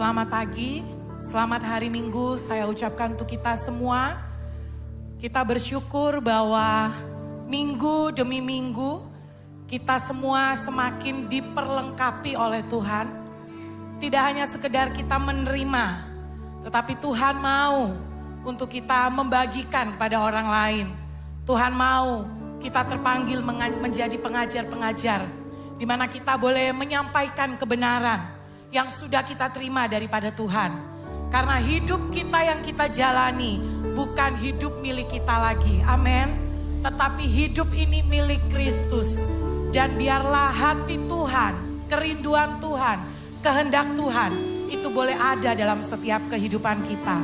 Selamat pagi, selamat hari Minggu saya ucapkan untuk kita semua. Kita bersyukur bahwa minggu demi minggu kita semua semakin diperlengkapi oleh Tuhan. Tidak hanya sekedar kita menerima, tetapi Tuhan mau untuk kita membagikan kepada orang lain. Tuhan mau kita terpanggil menjadi pengajar-pengajar, di mana kita boleh menyampaikan kebenaran yang sudah kita terima daripada Tuhan. Karena hidup kita yang kita jalani bukan hidup milik kita lagi. Amin. Tetapi hidup ini milik Kristus. Dan biarlah hati Tuhan, kerinduan Tuhan, kehendak Tuhan itu boleh ada dalam setiap kehidupan kita.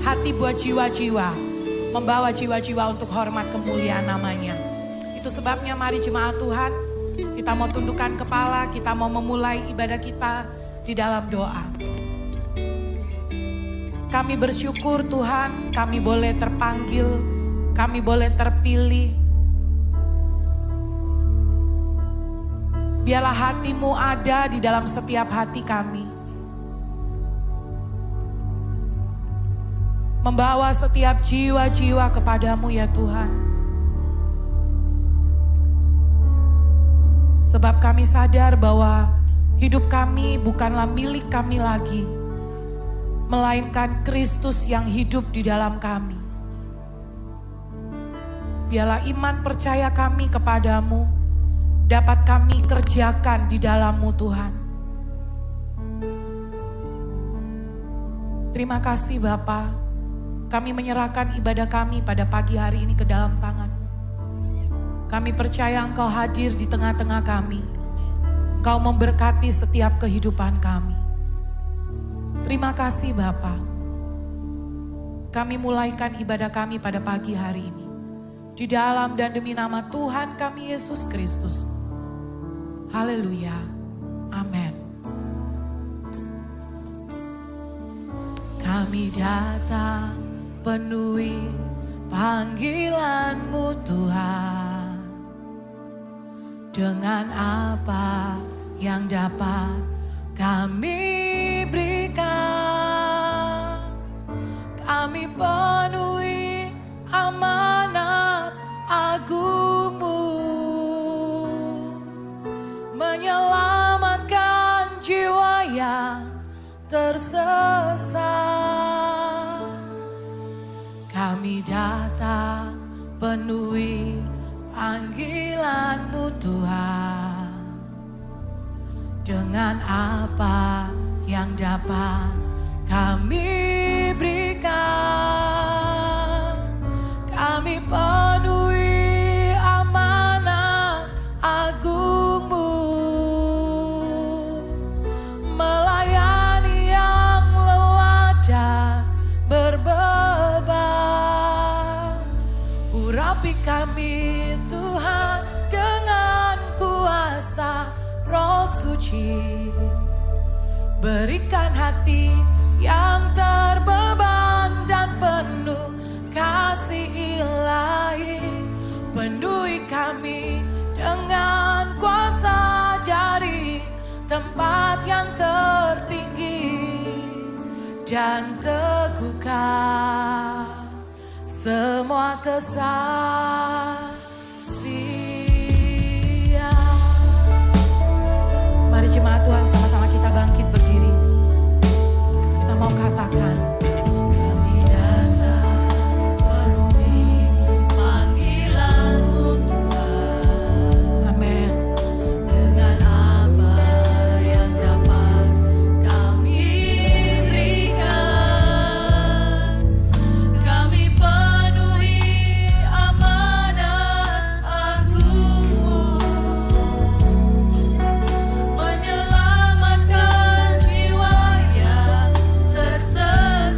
Hati buat jiwa-jiwa, membawa jiwa-jiwa untuk hormat kemuliaan namanya. Itu sebabnya mari jemaat Tuhan, kita mau tundukkan kepala, kita mau memulai ibadah kita di dalam doa. Kami bersyukur Tuhan, kami boleh terpanggil, kami boleh terpilih. Biarlah hati-Mu ada di dalam setiap hati kami. Membawa setiap jiwa-jiwa kepadamu ya Tuhan. Sebab kami sadar bahwa hidup kami bukanlah milik kami lagi, melainkan Kristus yang hidup di dalam kami. Biarlah iman percaya kami kepadamu dapat kami kerjakan di dalam-Mu Tuhan. Terima kasih Bapa, kami menyerahkan ibadah kami pada pagi hari ini ke dalam tangan-Mu. Kami percaya Engkau hadir di tengah-tengah kami. Engkau memberkati setiap kehidupan kami. Terima kasih Bapa. Kami mulaikan ibadah kami pada pagi hari ini. Di dalam dan demi nama Tuhan kami Yesus Kristus. Haleluya. Amin. Kami datang penuhi panggilan-Mu Tuhan. Dengan apa yang dapat kami berikan, kami penuhi amanat agung-Mu, menyelamatkan jiwa yang tersesat. Kami datang penuhi panggilan-Mu Tuhan. Dengan apa yang dapat kami berikan, kami penuhi amanat agung-Mu, melayani yang lelah dan berbeban. Urapi kami Tuhan dengan kuasa Roh Suci. Berikan hati yang terbeban dan penuh kasih ilahi. Penuhi kami dengan kuasa dari tempat yang tertinggi. Dan teguhkan semua kesaksian. Mari jemaat Tuhan sama-sama kita bangkit berdiri. Kita mau katakan, kami datang penuhi panggilan-Mu Tuhan. Amin. Dengan apa yang dapat kami berikan, kami penuhi amanat agung-Mu, menyelamatkan jiwa yang tersesat.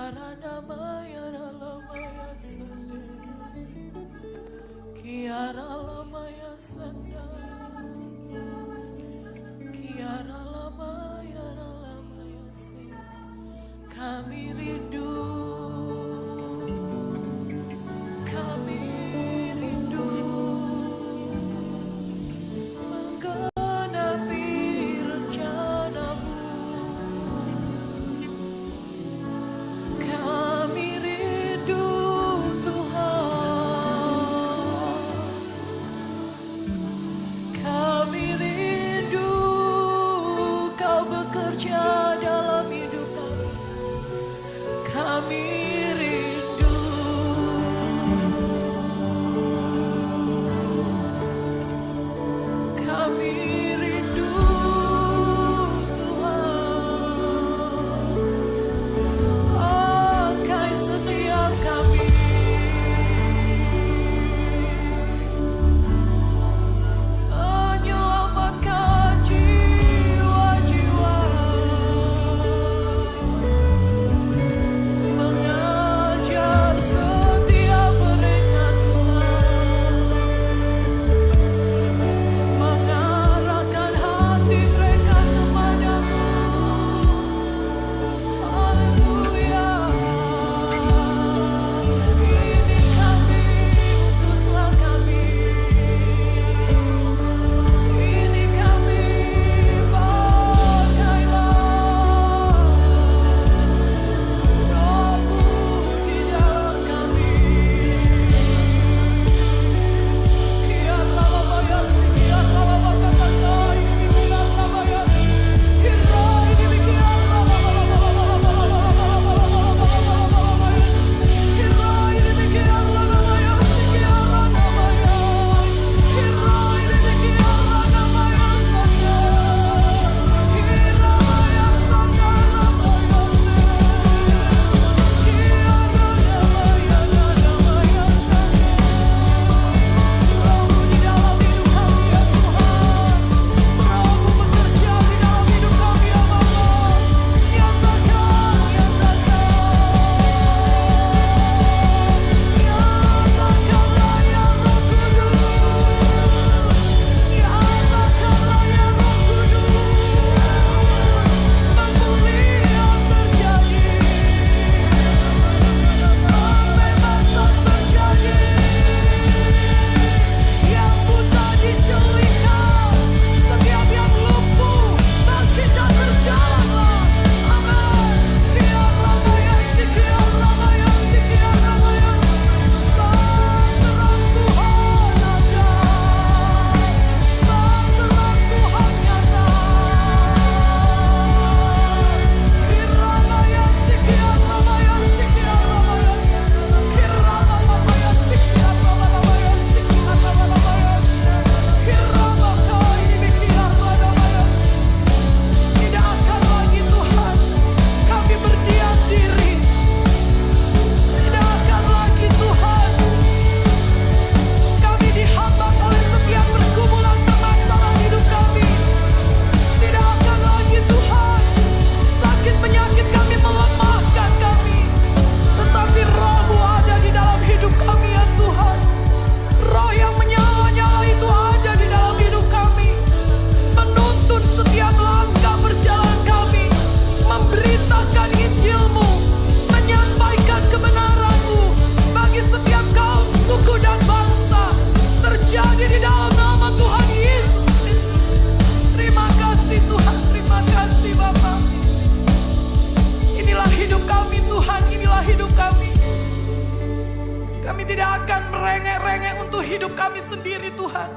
Kiara namaya lamaya sande. Kiara lamaya sanda. Kiara lamaya sanda. Kami rindu. Kami rindu menggenapi rencana-Mu. Kami rindu Tuhan. Kami rindu Kau bekerja dalam hidup kami. Kami rindu. Kami rindu Tuhan. Pakai setiap kami. Menyelamatkan jiwa-jiwa. Mengajar setiap mereka Tuhan. Mengarahkan hati mereka kepadamu. Haleluya. Ini kami, utuslah kami. Ini kami, pakailah Roh-Mu di dalam kami. Kiara lamaya si kiara lamaya katai ini kiara lamaya. Kirai ini kiara lamaya. Kirai ini kiara lamaya si kiara lamaya. Kirai ini kiara lamaya sanda. Kiara lamaya sanda lamaya se. Kiara lamaya lamaya sanda. Roh-Mu di dalam hidup kami ya Tuhan. Roh-Mu bekerja di dalam hidup kami ya Bapa. Nyatakan, nyatakanlah ya Roh Kudus. Nyatakanlah ya Roh Kudus. Pemulihan terjadi. Pembebasan terjadi. Yang buta dicelingkan, setiap yang lumpuh bangkit dan berjalanlah. Amin. Kiara lamaya si kiara lamaya si kiara lamaya. Sang terang Tuhan ada. Sang terang Tuhan nyata. Kiara lamaya si kiara lamaya si kiara lamaya. Kiara lamaya si kiara lamaya si kiara lamaya. Kiara lamaya ini kiara lamaya. Tidak akan lagi Tuhan kami berdiam diri. Tidak akan lagi Tuhan kami dihambat oleh setiap pergumulan permasalahan hidup kami. Tidak akan lagi Tuhan sakit penyakit kami melemahkan kami. Tetapi Roh-Mu ada di dalam hidup kami ya Tuhan. Roh yang menyala-nyala itu ada di dalam hidup kami. Menuntun setiap langkah perjalanan kami. Memberitakan Injil-Mu. Menyampaikan kebenaran-Mu bagi setiap kaum, suku dan bangsa. Terjadi di dalam nama Tuhan Yesus Kristus. Terima kasih Tuhan, terima kasih Bapa. Inilah hidup kami Tuhan, inilah hidup kami. Kami tidak akan merengek-rengek untuk hidup kami sendiri Tuhan.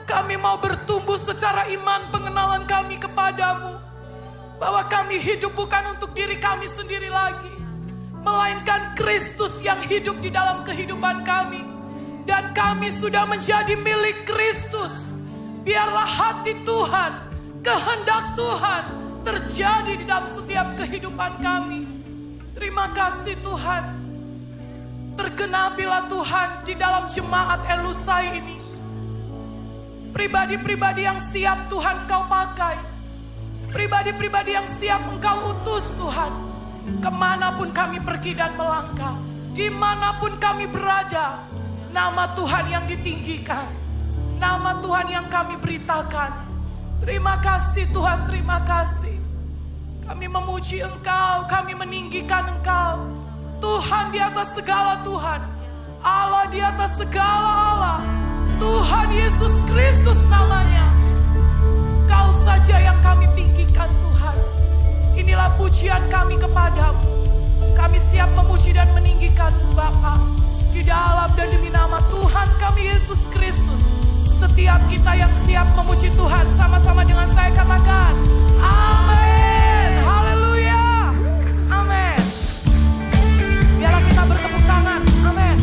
Kami mau bertumbuh secara iman pengenalan kami kepadamu. Bahwa kami hidup bukan untuk diri kami sendiri lagi. Melainkan Kristus yang hidup di dalam kehidupan kami. Dan kami sudah menjadi milik Kristus. Biarlah hati Tuhan, kehendak Tuhan terjadi di dalam setiap kehidupan kami. Terima kasih Tuhan. Tergenapilah Tuhan di dalam jemaat Elusai ini. Pribadi-pribadi yang siap Tuhan Kau pakai. Pribadi-pribadi yang siap Engkau utus Tuhan. Kemanapun kami pergi dan melangkah, dimanapun kami berada, nama Tuhan yang ditinggikan, nama Tuhan yang kami beritakan. Terima kasih Tuhan, terima kasih. Kami memuji Engkau, kami meninggikan Engkau. Tuhan di atas segala Tuhan, Allah di atas segala Allah, Tuhan Yesus Kristus namanya. Kau saja yang kami tinggikan Tuhan. Inilah pujian kami kepadamu. Kami siap memuji dan meninggikan-Mu Bapa. Di dalam dan demi nama Tuhan kami Yesus Kristus. Setiap kita yang siap memuji Tuhan, sama-sama dengan saya katakan, amin. Haleluya. Amin. Biarlah kita bertepuk tangan. Amin.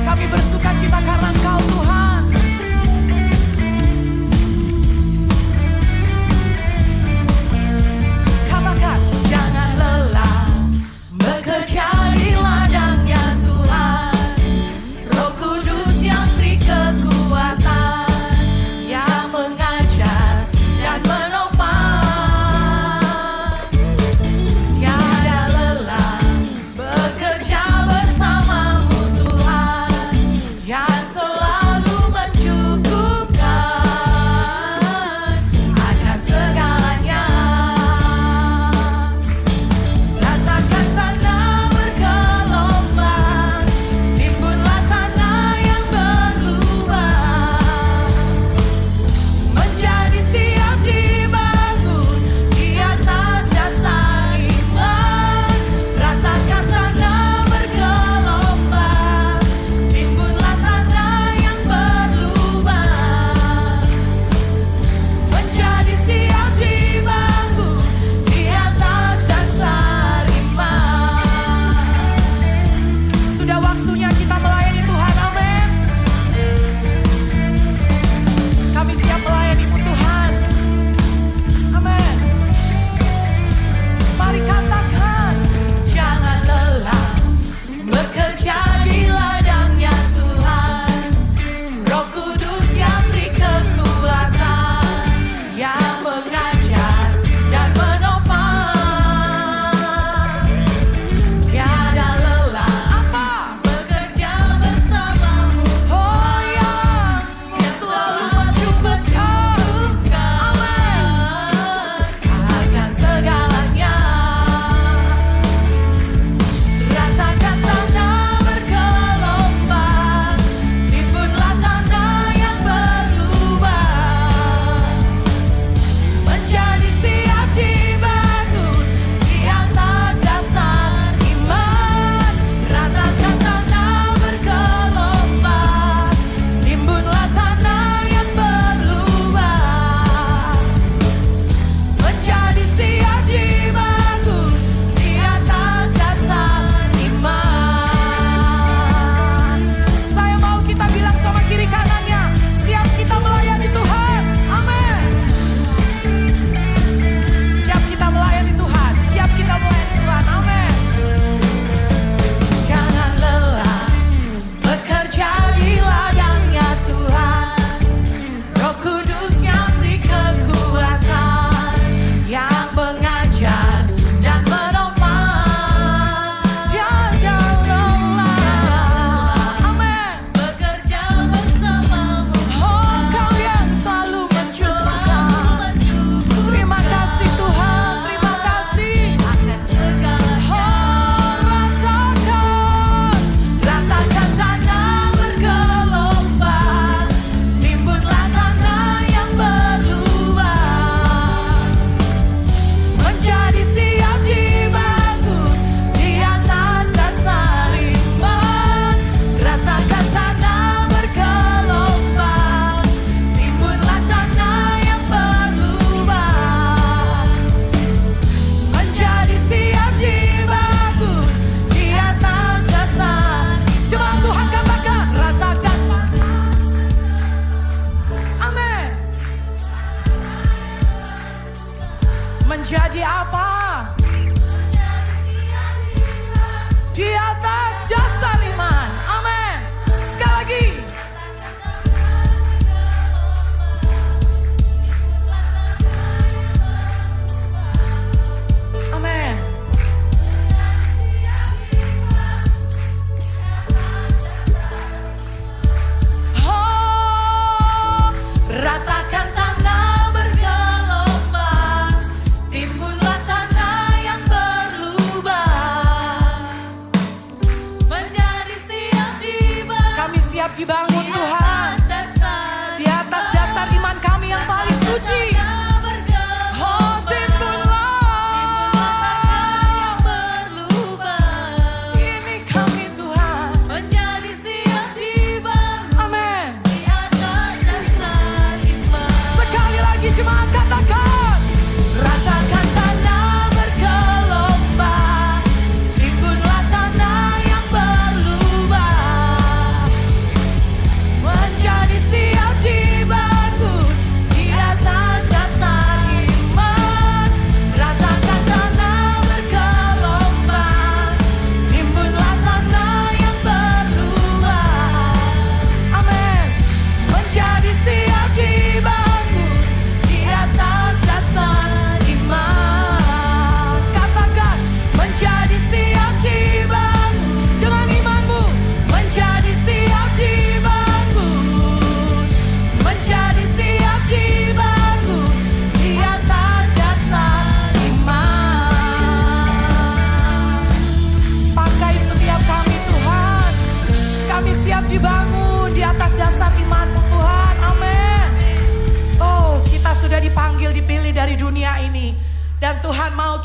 Kami bersuka cita karena Engkau Tuhan. Katakan, jangan lelah bekerja di ladangnya Tuhan. Roh Kudus yang beri kekuatan, yang mengajar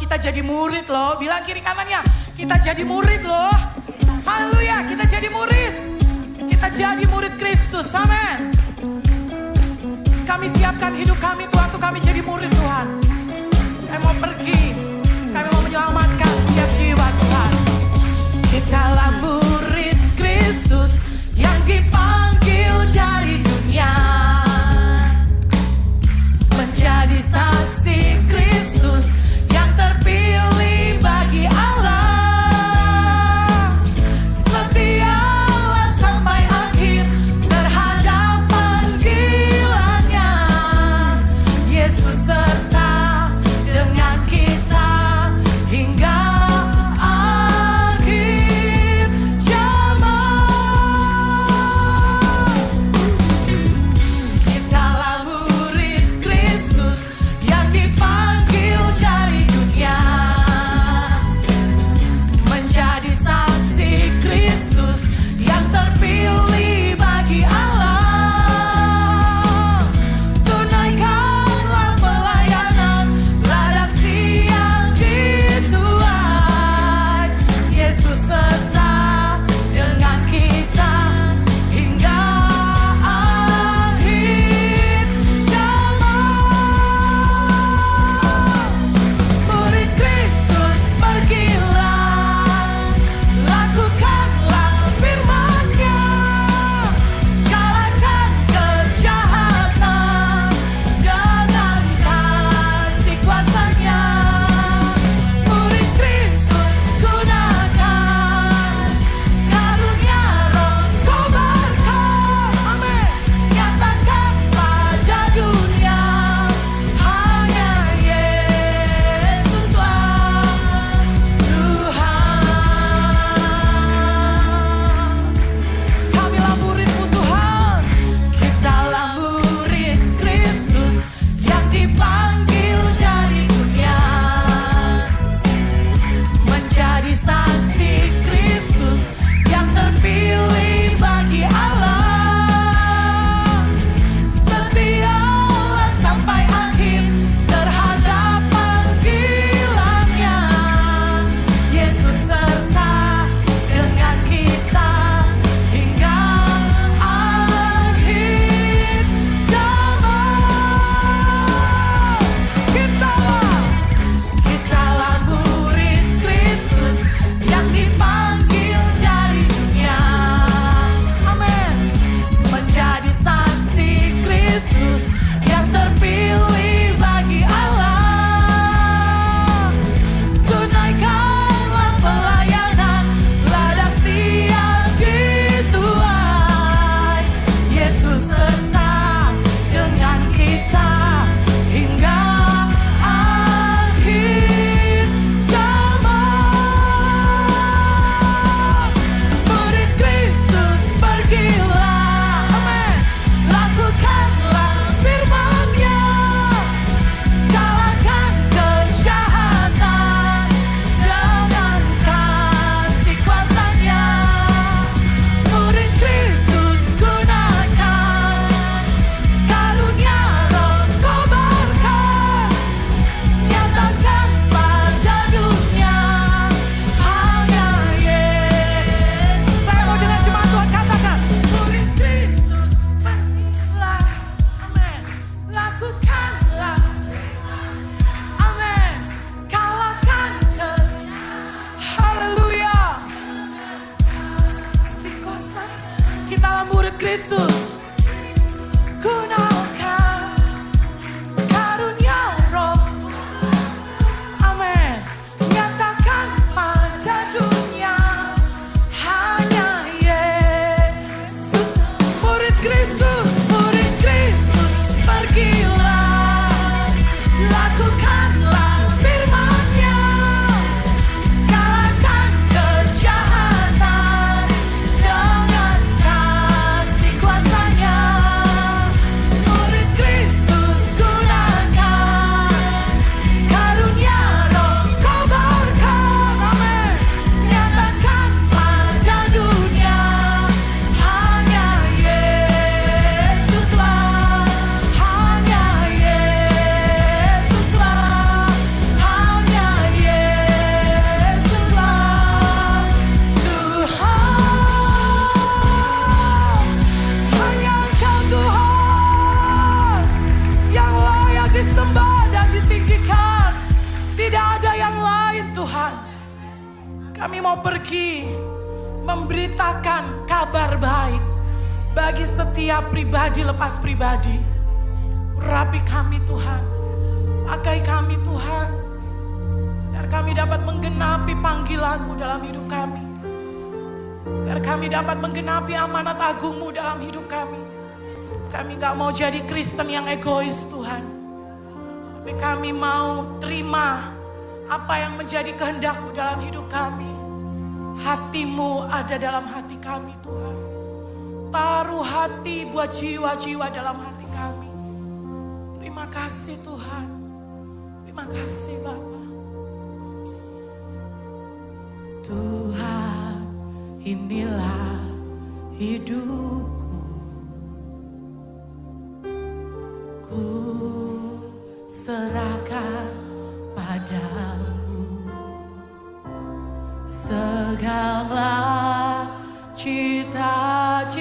kita jadi murid loh. Bilang kiri kanannya, kita jadi murid loh. Haleluya, kita jadi murid. Kita jadi murid Kristus, amin. Kami siapkan hidup kami Tuhan, untuk kami jadi murid Tuhan. Kami mau pergi, kami mau menyelamatkan setiap jiwa Tuhan. Kitalah murid Kristus yang dipanggil dari dunia, menjadi saksi Kristus yang terpilih bagi Allah. Setialah sampai akhir terhadap panggilannya. Yesus serta dengan kita hingga akhir zaman. Kitalah murid Kristus yang dipanggil dari dunia, menjadi saksi Kristus yang terpilih bagi Allah. Tunaikanlah pelayanan ladang siang dituai. Yesus serta dengan kita hingga akhir zaman. Murid Kristus, pergilah, lakukanlah firman-Nya, kalahkan kejahatan dengan kasih kuasa-Nya. Murid Kristus, gunakan karunia Roh, kobarkan, amin. Nyatakan pada dunia, hanya Yesuslah Tuhan. Kamilah murid-Mu Tuhan, kitalah murid Kristus yang dipanggil dari dunia, menjadi saksi Kristus yang terpilih bagi Allah. Setialah sampai akhir terhadap panggilannya. Yesus serta dengan kita hingga akhir zaman. Kitalah murid Kristus yang dipanggil dari dunia, amin. Menjadi saksi Kristus yang terpilih bagi Allah. Tunaikanlah pelayanan ladang siang dituai. Yesus serta dengan kita hingga akhir zaman. Murid Kristus, pergilah, amin. Lakukanlah firman-Nya, kalahkan kejahatan dengan kasih kuasa-Nya. Murid Kristus, gunakan karunia Roh, kobarkan, nyatakan pada dunia, hanya Yesus. Saya mau dengar jemaat Tuhan katakan, murid Kristus, pergilah, amin. Lakukanlah, amin. Kalahkan haleluya. Si kuasa, kitalah murid Kristus. Gunakan karunia Roh, amin. Nyatakan pada dunia, hanya Yesus. Murid Kristus, pergilah, lakukanlah firman-Nya, kalahkan kejahatan dengan kasih kuasa. Kami mau pergi memberitakan kabar baik bagi setiap pribadi lepas pribadi. Urapi kami Tuhan, pakai kami Tuhan, agar kami dapat menggenapi panggilan-Mu dalam hidup kami. Agar kami dapat menggenapi amanat agung-Mu dalam hidup kami. Kami gak mau jadi Kristen yang egois Tuhan. Tapi kami mau terima apa yang menjadi kehendak-Mu dalam hidup kami. Hati-Mu ada dalam hati kami Tuhan. Taruh hati buat jiwa-jiwa dalam hati kami. Terima kasih Tuhan. Terima kasih Bapa. Tuhan, inilah hidupku. Ku serahkan padamu segala cita-citaku,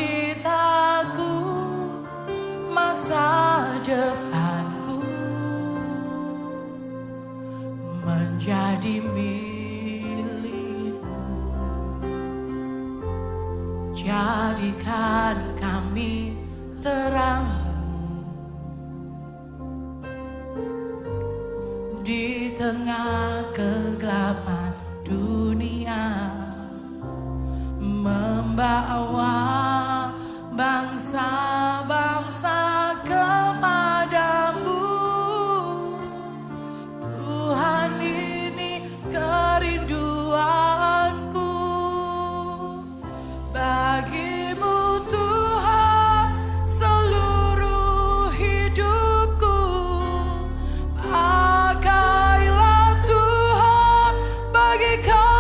masa depanku menjadi milik-Mu. Jadikan kami terang di tengah kegelapan dunia, membawa bangsa-bangsa kepadamu. Tuhan, ini kerinduanku bagi-Mu Tuhan, seluruh hidupku. Pakailah Tuhan bagi kami.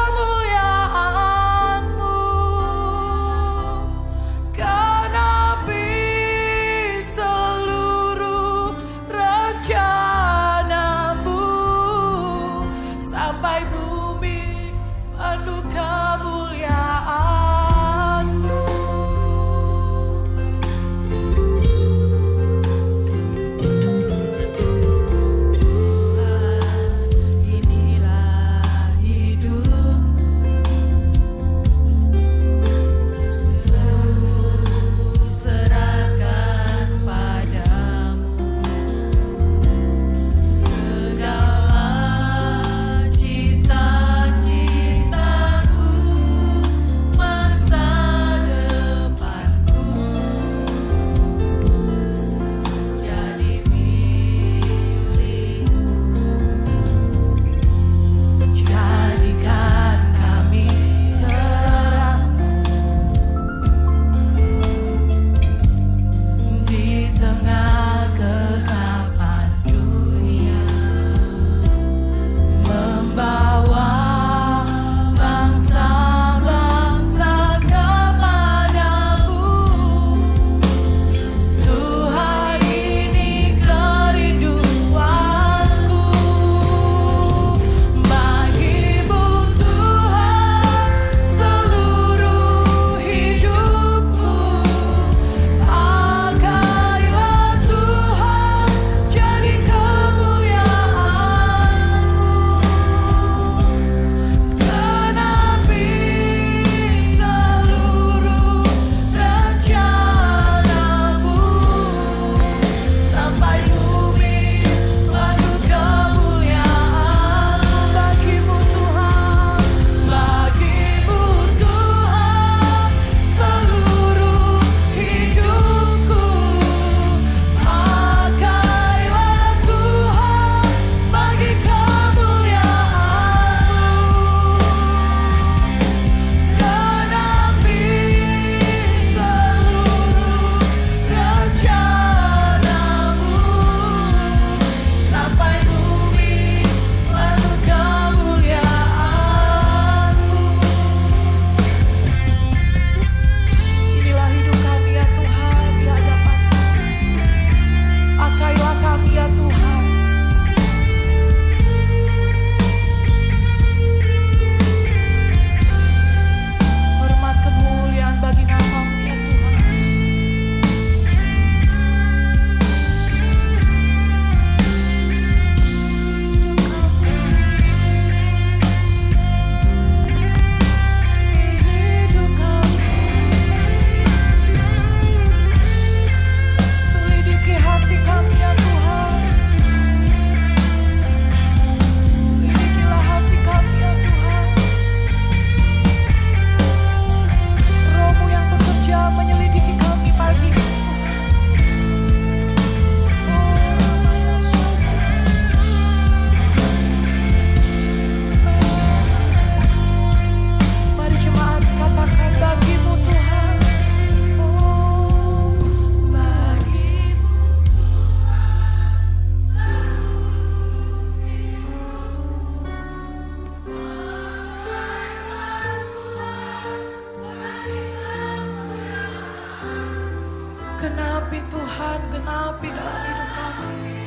Genapi Tuhan, genapi dalam hidup kami.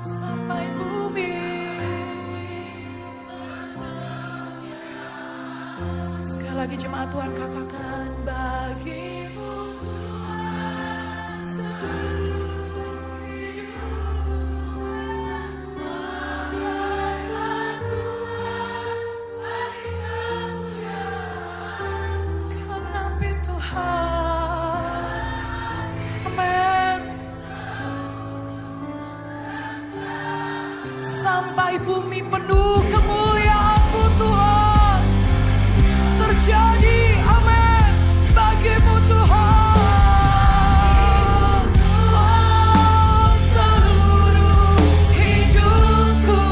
Sampai bumi. Sekali lagi jemaat Tuhan katakan, bagimu Tuhan seluruh hidup. Pakailah Tuhan bagi kemuliaan. Genapi Tuhan. Amin. Sampai bumi penuh kemuliaan-Mu Tuhan. Terjadi, amin, bagimu Tuhan. Oh, seluruh hidupku,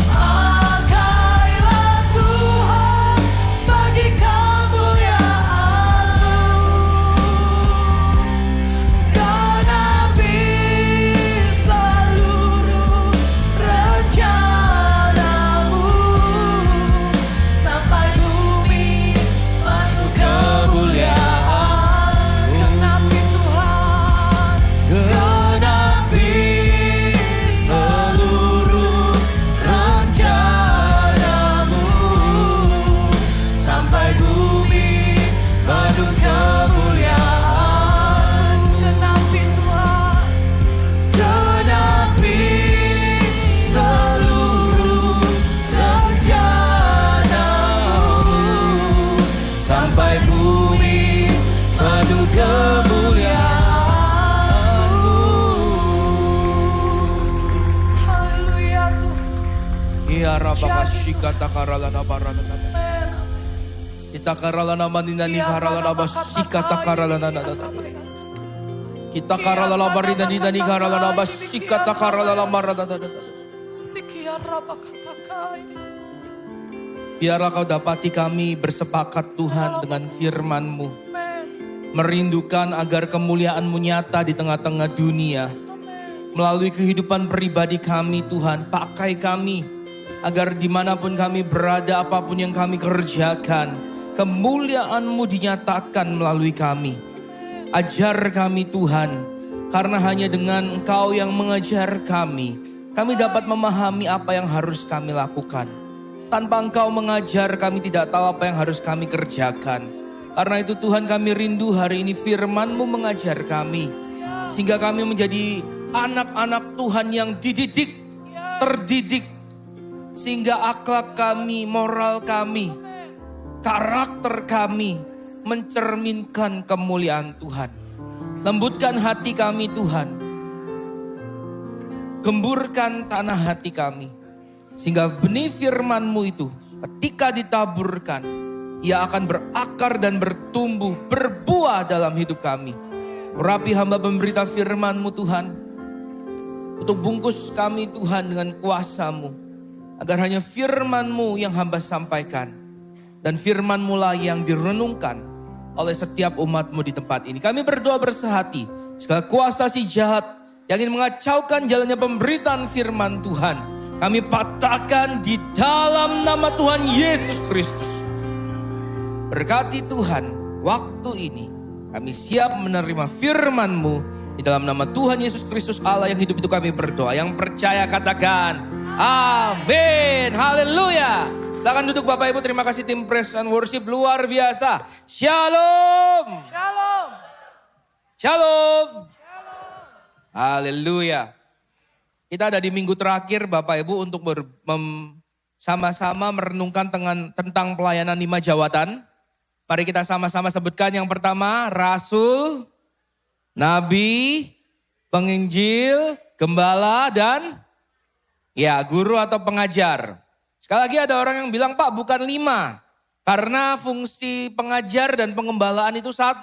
pakailah Tuhan bagi kemuliaan-Mu. Genapi seluruh rencana-Mu, sampai bumi penuh kemuliaan. Genapi Tuhan, genapi seluruh rencana-Mu, sampai bumi penuh kemuliaan. Genapi Tuhan, genapi seluruh rencana-Mu, sampai bumi penuh kemuliaan-Mu. Haleluya Tuhan. Iya rabakashika takaralana baranana. Kita karalana maninani karalana basika takaralana nana. Kita karalana barinani nani karalana basika takaralana baranana. Sikia rabakatakai. Biarlah kau dapati kami bersepakat Tuhan dengan firman-Mu. Amen. Merindukan agar kemuliaan-Mu nyata di tengah-tengah dunia. Amen. Melalui kehidupan pribadi kami Tuhan, pakai kami. Agar dimanapun kami berada, apapun yang kami kerjakan, kemuliaan-Mu dinyatakan melalui kami. Ajar kami Tuhan, karena hanya dengan Engkau yang mengajar kami dapat memahami apa yang harus kami lakukan. Tanpa Engkau mengajar, kami tidak tahu apa yang harus kami kerjakan. Karena itu Tuhan, kami rindu hari ini firman-Mu mengajar kami. Sehingga kami menjadi anak-anak Tuhan yang dididik, terdidik. Sehingga akhlak kami, moral kami, karakter kami mencerminkan kemuliaan Tuhan. Lembutkan hati kami Tuhan. Gemburkan tanah hati kami. Sehingga benih firman-Mu itu ketika ditaburkan, ia akan berakar dan bertumbuh, berbuah dalam hidup kami. Urapi hamba pemberita firman-Mu Tuhan. Untuk bungkus kami Tuhan dengan kuasa-Mu. Agar hanya firman-Mu yang hamba sampaikan. Dan firman-Mu lah yang direnungkan oleh setiap umat-Mu di tempat ini. Kami berdoa bersehati. Segala kuasa si jahat yang ingin mengacaukan jalannya pemberitaan firman Tuhan, kami patahkan di dalam nama Tuhan Yesus Kristus. Berkati Tuhan waktu ini. Kami siap menerima firman-Mu. Di dalam nama Tuhan Yesus Kristus Allah yang hidup itu kami berdoa. Yang percaya katakan amin. Haleluya. Silakan duduk Bapak Ibu. Terima kasih tim Praise and Worship luar biasa. Shalom. Shalom. Shalom. Haleluya. Kita ada di minggu terakhir Bapak Ibu untuk sama-sama merenungkan tentang pelayanan 5 jawatan. Mari kita sama-sama sebutkan yang pertama, Rasul, Nabi, Penginjil, Gembala, dan ya guru atau pengajar. Sekali lagi ada orang yang bilang, Pak bukan 5. Karena fungsi pengajar dan pengembalaan itu 1.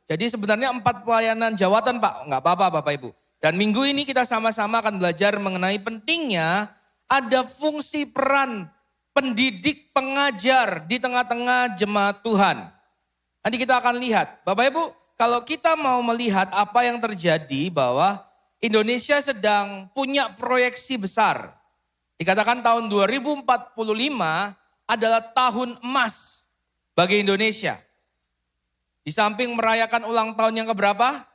Jadi sebenarnya 4 pelayanan jawatan Pak. Enggak apa-apa Bapak Ibu. Dan minggu ini kita sama-sama akan belajar mengenai pentingnya ada fungsi peran pendidik pengajar di tengah-tengah jemaat Tuhan. Nanti kita akan lihat. Bapak Ibu, kalau kita mau melihat apa yang terjadi bahwa Indonesia sedang punya proyeksi besar. Dikatakan tahun 2045 adalah tahun emas bagi Indonesia. Di samping merayakan ulang tahun yang keberapa?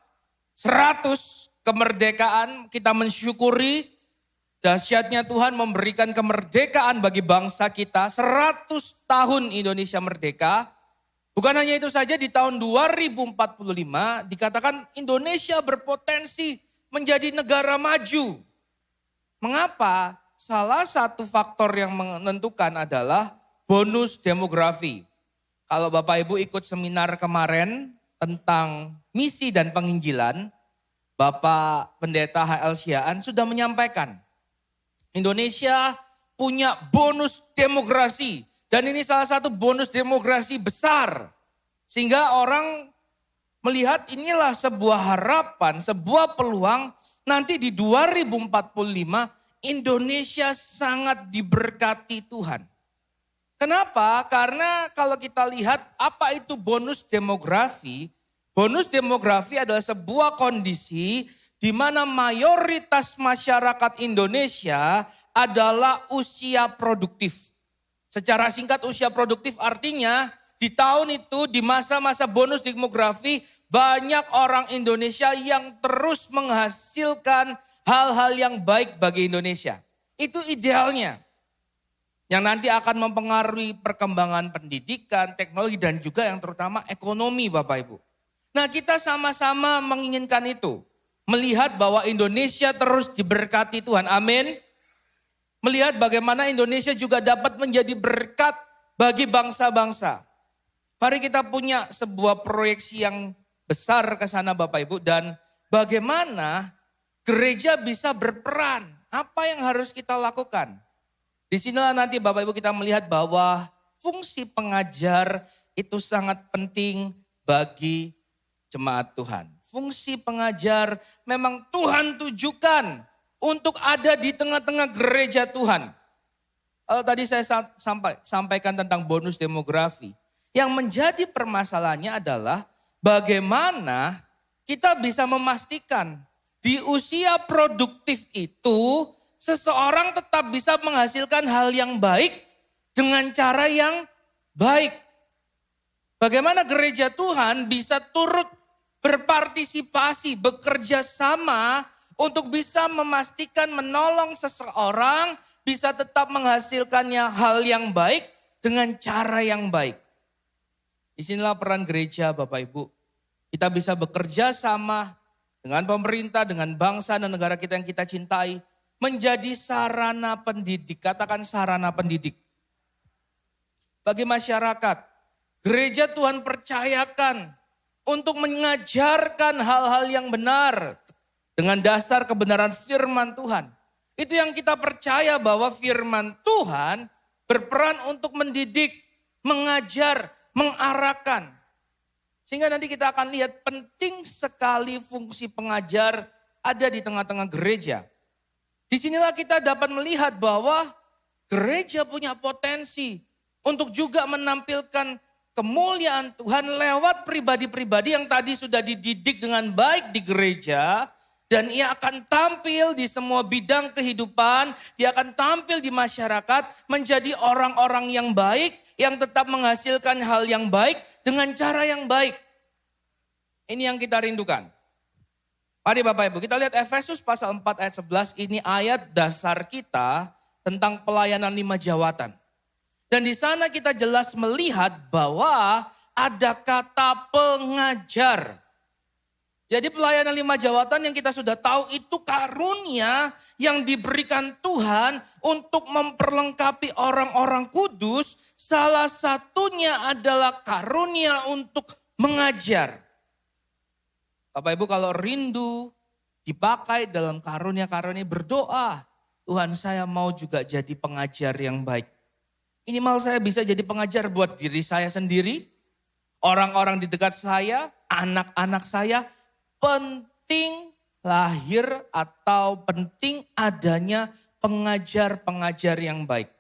100 kemerdekaan, kita mensyukuri dahsyatnya Tuhan memberikan kemerdekaan bagi bangsa kita. 100 tahun Indonesia merdeka. Bukan hanya itu saja, di tahun 2045 dikatakan Indonesia berpotensi menjadi negara maju. Mengapa? Salah satu faktor yang menentukan adalah bonus demografi. Kalau Bapak Ibu ikut seminar kemarin tentang misi dan penginjilan, Bapak Pendeta H.L. Siaan sudah menyampaikan, Indonesia punya bonus demografi. Dan ini salah satu bonus demografi besar. Sehingga orang melihat inilah sebuah harapan, sebuah peluang nanti di 2045 Indonesia sangat diberkati Tuhan. Kenapa? Karena kalau kita lihat apa itu bonus demografi adalah sebuah kondisi di mana mayoritas masyarakat Indonesia adalah usia produktif. Secara singkat usia produktif artinya di tahun itu di masa-masa bonus demografi banyak orang Indonesia yang terus menghasilkan hal-hal yang baik bagi Indonesia. Itu idealnya. Yang nanti akan mempengaruhi perkembangan pendidikan, teknologi, dan juga yang terutama ekonomi Bapak Ibu. Nah kita sama-sama menginginkan itu. Melihat bahwa Indonesia terus diberkati Tuhan, amin. Melihat bagaimana Indonesia juga dapat menjadi berkat bagi bangsa-bangsa. Mari kita punya sebuah proyeksi yang besar ke sana Bapak Ibu. Dan bagaimana gereja bisa berperan, apa yang harus kita lakukan. Di sinilah nanti Bapak Ibu kita melihat bahwa fungsi pengajar itu sangat penting bagi jemaat Tuhan. Fungsi pengajar memang Tuhan tujukan untuk ada di tengah-tengah gereja Tuhan. Kalau tadi saya sampaikan tentang bonus demografi. Yang menjadi permasalahannya adalah bagaimana kita bisa memastikan di usia produktif itu seseorang tetap bisa menghasilkan hal yang baik dengan cara yang baik. Bagaimana gereja Tuhan bisa turut berpartisipasi, bekerja sama untuk bisa memastikan menolong seseorang bisa tetap menghasilkannya hal yang baik dengan cara yang baik. Disinilah peran gereja Bapak Ibu. Kita bisa bekerja sama dengan pemerintah, dengan bangsa dan negara kita yang kita cintai. Menjadi sarana pendidik, katakan sarana pendidik. Bagi masyarakat, gereja Tuhan percayakan untuk mengajarkan hal-hal yang benar dengan dasar kebenaran firman Tuhan. Itu yang kita percaya bahwa firman Tuhan berperan untuk mendidik, mengajar, mengarahkan. Sehingga nanti kita akan lihat penting sekali fungsi pengajar ada di tengah-tengah gereja. Disinilah kita dapat melihat bahwa gereja punya potensi untuk juga menampilkan kemuliaan Tuhan lewat pribadi-pribadi yang tadi sudah dididik dengan baik di gereja. Dan ia akan tampil di semua bidang kehidupan, dia akan tampil di masyarakat menjadi orang-orang yang baik, yang tetap menghasilkan hal yang baik dengan cara yang baik. Ini yang kita rindukan. Mari Bapak Ibu, kita lihat Efesus pasal 4 ayat 11, ini ayat dasar kita tentang pelayanan 5 jawatan. Dan di sana kita jelas melihat bahwa ada kata pengajar. Jadi pelayanan 5 jawatan yang kita sudah tahu itu karunia yang diberikan Tuhan untuk memperlengkapi orang-orang kudus. Salah satunya adalah karunia untuk mengajar. Bapak Ibu kalau rindu dipakai dalam karunia-karunia berdoa. Tuhan saya mau juga jadi pengajar yang baik. Minimal saya bisa jadi pengajar buat diri saya sendiri. Orang-orang di dekat saya, anak-anak saya. Penting lahir atau penting adanya pengajar-pengajar yang baik.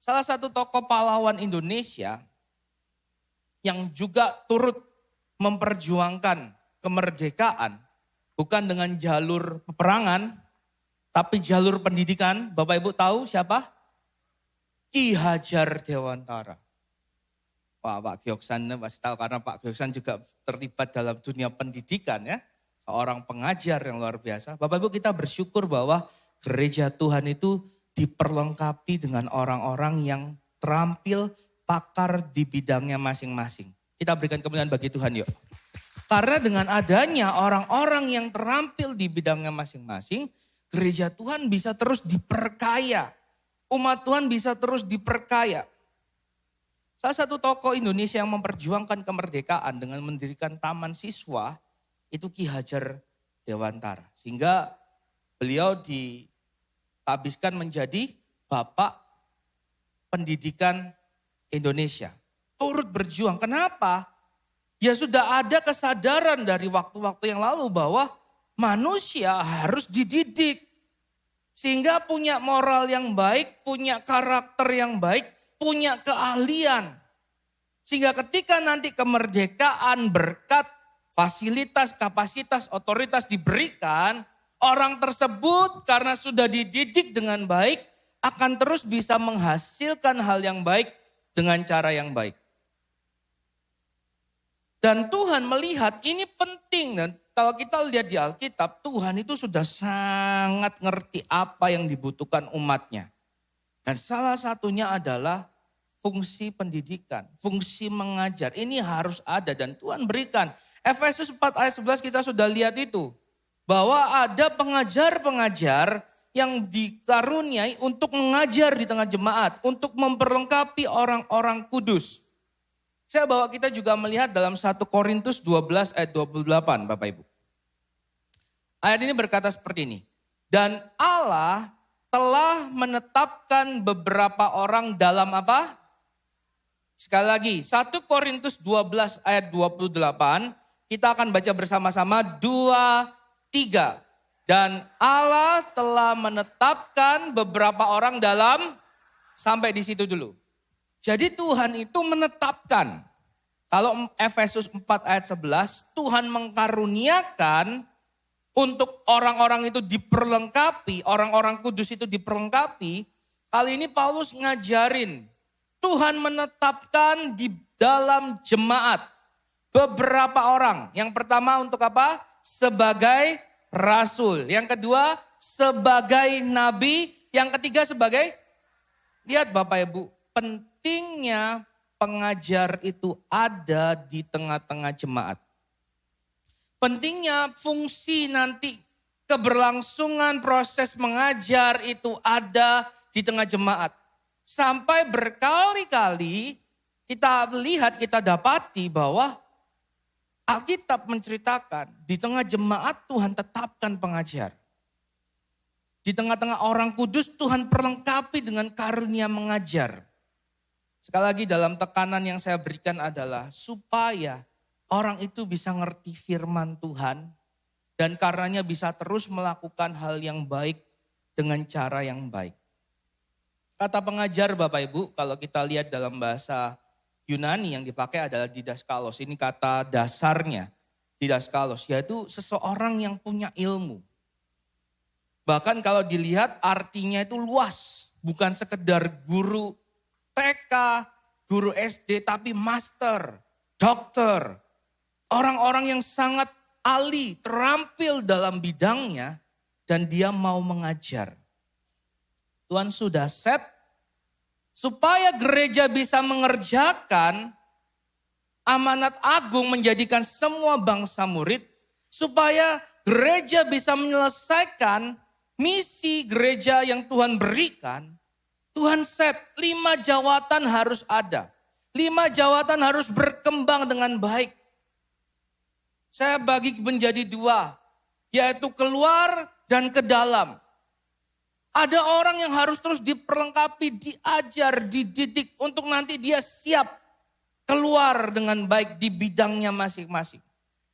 Salah satu tokoh pahlawan Indonesia yang juga turut memperjuangkan kemerdekaan bukan dengan jalur peperangan tapi jalur pendidikan. Bapak Ibu tahu siapa? Ki Hajar Dewantara. Wah, Pak Gyoksan pasti tahu karena Pak Gyoksan juga terlibat dalam dunia pendidikan ya. Seorang pengajar yang luar biasa. Bapak Ibu, kita bersyukur bahwa gereja Tuhan itu diperlengkapi dengan orang-orang yang terampil pakar di bidangnya masing-masing. Kita berikan kemuliaan bagi Tuhan yuk. Karena dengan adanya orang-orang yang terampil di bidangnya masing-masing, gereja Tuhan bisa terus diperkaya. Umat Tuhan bisa terus diperkaya. Salah satu tokoh Indonesia yang memperjuangkan kemerdekaan dengan mendirikan taman siswa, itu Ki Hajar Dewantara. Sehingga beliau dihabiskan menjadi Bapak Pendidikan Indonesia. Turut berjuang. Kenapa? Ya sudah ada kesadaran dari waktu-waktu yang lalu bahwa manusia harus dididik. Sehingga punya moral yang baik, punya karakter yang baik, punya keahlian. Sehingga ketika nanti kemerdekaan, berkat, fasilitas, kapasitas, otoritas diberikan, orang tersebut karena sudah dididik dengan baik, akan terus bisa menghasilkan hal yang baik dengan cara yang baik. Dan Tuhan melihat ini penting, dan kalau kita lihat di Alkitab, Tuhan itu sudah sangat ngerti apa yang dibutuhkan umatnya. Dan salah satunya adalah fungsi pendidikan, fungsi mengajar. Ini harus ada dan Tuhan berikan. Efesus 4 ayat 11 kita sudah lihat itu. Bahwa ada pengajar-pengajar yang dikaruniai untuk mengajar di tengah jemaat, untuk memperlengkapi orang-orang kudus. Saya bawa kita juga melihat dalam 1 Korintus 12 ayat 28 Bapak Ibu. Ayat ini berkata seperti ini. Dan Allah telah menetapkan beberapa orang dalam apa? Sekali lagi 1 Korintus 12 ayat 28. Kita akan baca bersama-sama 2, 3. Dan Allah telah menetapkan beberapa orang dalam, sampai di situ dulu. Jadi Tuhan itu menetapkan. Kalau Efesus 4 ayat 11, Tuhan mengkaruniakan untuk orang-orang itu diperlengkapi, orang-orang kudus itu diperlengkapi. Kali ini Paulus ngajarin, Tuhan menetapkan di dalam jemaat beberapa orang. Yang pertama untuk apa? Sebagai rasul. Yang kedua sebagai nabi. Yang ketiga sebagai, lihat Bapak Ibu, pentingnya pengajar itu ada di tengah-tengah jemaat. Pentingnya fungsi nanti keberlangsungan proses mengajar itu ada di tengah jemaat. Sampai berkali-kali kita lihat, kita dapati bahwa Alkitab menceritakan di tengah jemaat Tuhan tetapkan pengajar. Di tengah-tengah orang kudus Tuhan perlengkapi dengan karunia mengajar. Sekali lagi dalam tekanan yang saya berikan adalah supaya orang itu bisa ngerti firman Tuhan dan karenanya bisa terus melakukan hal yang baik dengan cara yang baik. Kata pengajar Bapak Ibu, kalau kita lihat dalam bahasa Yunani yang dipakai adalah didaskalos. Ini kata dasarnya, didaskalos, yaitu seseorang yang punya ilmu. Bahkan kalau dilihat artinya itu luas, bukan sekedar guru TK, guru SD, tapi master, dokter. Orang-orang yang sangat ahli, terampil dalam bidangnya dan dia mau mengajar. Tuhan sudah set supaya gereja bisa mengerjakan amanat agung menjadikan semua bangsa murid. Supaya gereja bisa menyelesaikan misi gereja yang Tuhan berikan. Tuhan set 5 jawatan harus ada. 5 jawatan harus berkembang dengan baik. Saya bagi menjadi 2. Yaitu keluar dan ke dalam. Ada orang yang harus terus diperlengkapi, diajar, dididik untuk nanti dia siap keluar dengan baik di bidangnya masing-masing.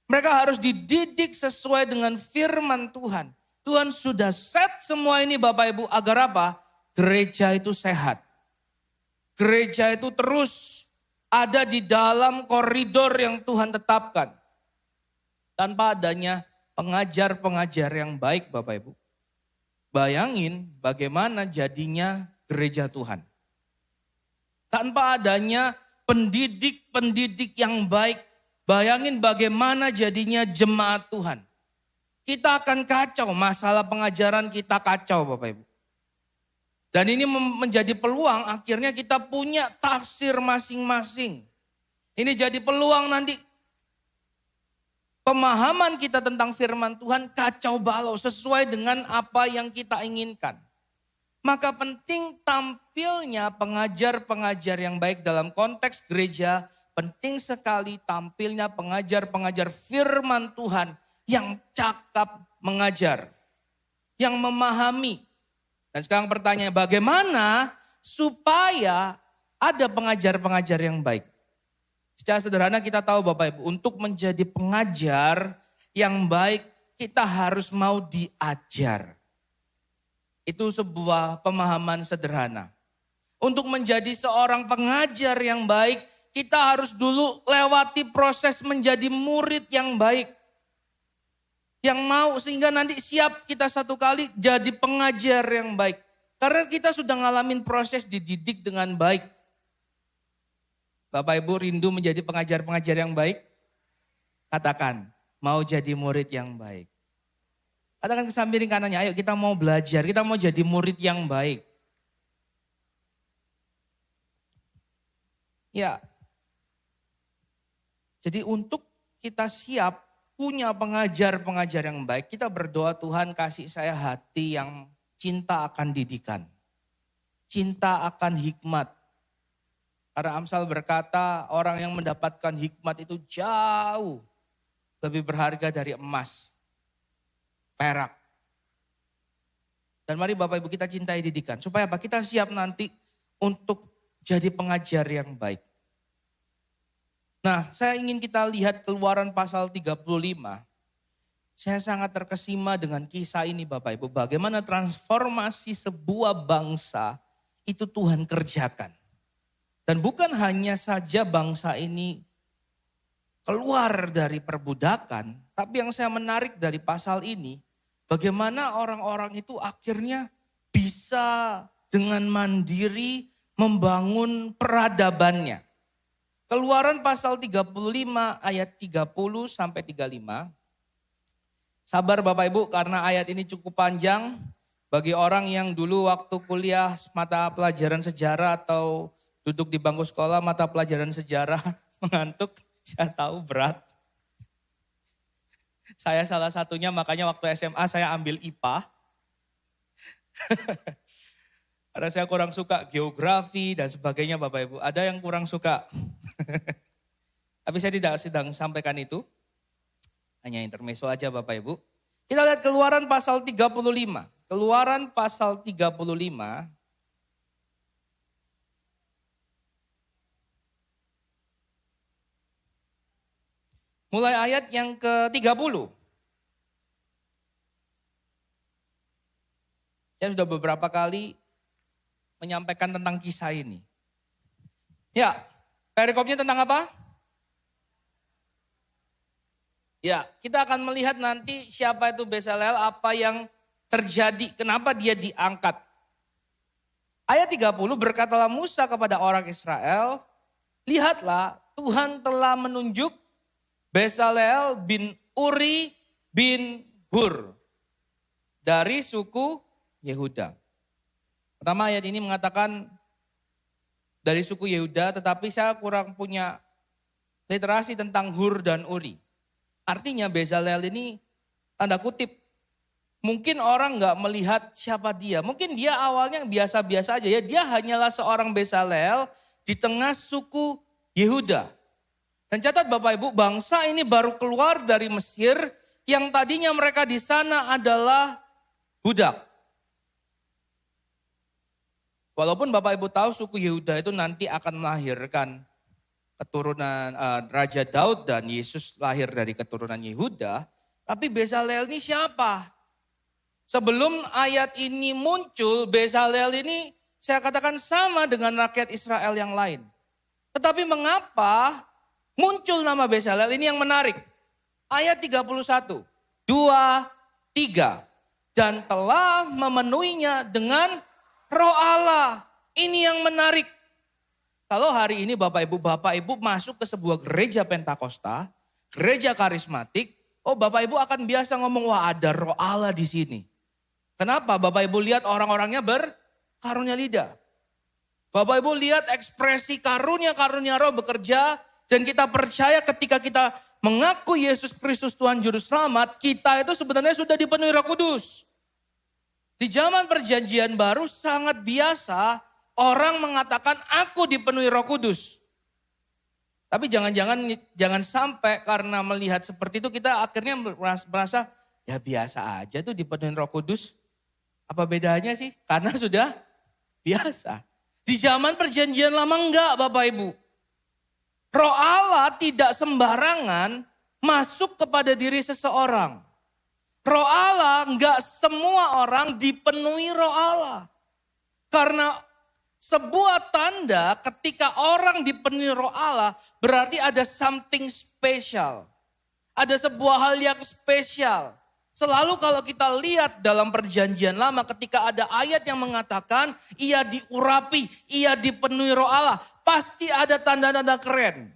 Mereka harus dididik sesuai dengan firman Tuhan. Tuhan sudah set semua ini Bapak Ibu agar apa? Gereja itu sehat. Gereja itu terus ada di dalam koridor yang Tuhan tetapkan. Tanpa adanya pengajar-pengajar yang baik Bapak Ibu. Bayangin bagaimana jadinya gereja Tuhan. Tanpa adanya pendidik-pendidik yang baik, bayangin bagaimana jadinya jemaat Tuhan. Kita akan kacau, masalah pengajaran kita kacau Bapak Ibu. Dan ini menjadi peluang akhirnya kita punya tafsir masing-masing. Ini jadi peluang nanti pemahaman kita tentang firman Tuhan kacau balau sesuai dengan apa yang kita inginkan. Maka penting tampilnya pengajar-pengajar yang baik dalam konteks gereja. Penting sekali tampilnya pengajar-pengajar firman Tuhan yang cakap mengajar. Yang memahami. Dan sekarang pertanyaannya bagaimana supaya ada pengajar-pengajar yang baik. Secara sederhana kita tahu Bapak Ibu, untuk menjadi pengajar yang baik kita harus mau diajar. Itu sebuah pemahaman sederhana. Untuk menjadi seorang pengajar yang baik, kita harus dulu lewati proses menjadi murid yang baik. Yang mau sehingga nanti siap kita satu kali jadi pengajar yang baik. Karena kita sudah ngalamin proses dididik dengan baik. Bapak Ibu rindu menjadi pengajar-pengajar yang baik? Katakan, mau jadi murid yang baik. Katakan ke samping kanannya, ayo kita mau belajar, kita mau jadi murid yang baik. Ya, jadi untuk kita siap punya pengajar-pengajar yang baik, kita berdoa Tuhan kasih saya hati yang cinta akan didikan. Cinta akan hikmat. Karena Amsal berkata orang yang mendapatkan hikmat itu jauh lebih berharga dari emas, perak. Dan mari Bapak Ibu kita cintai didikan. Supaya apa? Kita siap nanti untuk jadi pengajar yang baik. Nah, saya ingin kita lihat Keluaran pasal 35. Saya sangat terkesima dengan kisah ini Bapak Ibu. Bagaimana transformasi sebuah bangsa itu Tuhan kerjakan. Dan bukan hanya saja bangsa ini keluar dari perbudakan. Tapi yang saya menarik dari pasal ini. Bagaimana orang-orang itu akhirnya bisa dengan mandiri membangun peradabannya. Keluaran pasal 35 ayat 30 sampai 35. Sabar Bapak Ibu karena ayat ini cukup panjang. Bagi orang yang dulu waktu kuliah mata pelajaran sejarah atau duduk di bangku sekolah mata pelajaran sejarah mengantuk, saya tahu berat. Saya salah satunya makanya waktu SMA saya ambil IPA. Karena saya kurang suka geografi dan sebagainya Bapak Ibu. Ada yang kurang suka. Tapi saya tidak sedang sampaikan itu. Hanya intermezzo aja Bapak Ibu. Kita lihat Keluaran pasal 35. Keluaran pasal 35. Mulai ayat yang ke-30. Saya sudah beberapa kali menyampaikan tentang kisah ini. Ya, perikopnya tentang apa? Ya, kita akan melihat nanti siapa itu Bezalel, apa yang terjadi, kenapa dia diangkat. Ayat 30, berkatalah Musa kepada orang Israel, lihatlah Tuhan telah menunjuk Bezalel bin Uri bin Hur dari suku Yehuda. Pertama ayat ini mengatakan dari suku Yehuda, tetapi saya kurang punya literasi tentang Hur dan Uri. Artinya Bezalel ini tanda kutip, mungkin orang gak melihat siapa dia. Mungkin dia awalnya biasa-biasa aja ya, dia hanyalah seorang Bezalel di tengah suku Yehuda. Dan catat Bapak Ibu, bangsa ini baru keluar dari Mesir yang tadinya mereka di sana adalah budak. Walaupun Bapak Ibu tahu suku Yehuda itu nanti akan melahirkan keturunan Raja Daud dan Yesus lahir dari keturunan Yehuda. Tapi Bezalel ini siapa? Sebelum ayat ini muncul, Bezalel ini saya katakan sama dengan rakyat Israel yang lain. Tetapi mengapa muncul nama Bezalel? Ini yang menarik. Ayat 31, 2, 3. Dan telah memenuhinya dengan Roh Allah. Ini yang menarik. Kalau hari ini Bapak Ibu masuk ke sebuah gereja Pentakosta, gereja karismatik, Bapak Ibu akan biasa ngomong, wah ada roh Allah di sini. Kenapa? Bapak Ibu lihat orang-orangnya berkarunia lidah. Bapak Ibu lihat ekspresi karunia-karunia roh bekerja, dan kita percaya ketika kita mengaku Yesus Kristus Tuhan Juru Selamat, kita itu sebenarnya sudah dipenuhi Roh Kudus. Di zaman perjanjian baru sangat biasa orang mengatakan aku dipenuhi Roh Kudus. Tapi jangan sampai karena melihat seperti itu kita akhirnya merasa ya biasa aja tuh dipenuhi Roh Kudus. Apa bedanya sih? Karena sudah biasa. Di zaman perjanjian lama enggak Bapak Ibu. Roh Allah tidak sembarangan masuk kepada diri seseorang. Roh Allah enggak semua orang dipenuhi roh Allah. Karena sebuah tanda ketika orang dipenuhi roh Allah berarti ada something special. Ada sebuah hal yang spesial. Selalu kalau kita lihat dalam perjanjian lama ketika ada ayat yang mengatakan ia diurapi, ia dipenuhi roh Allah. Pasti ada tanda-tanda keren.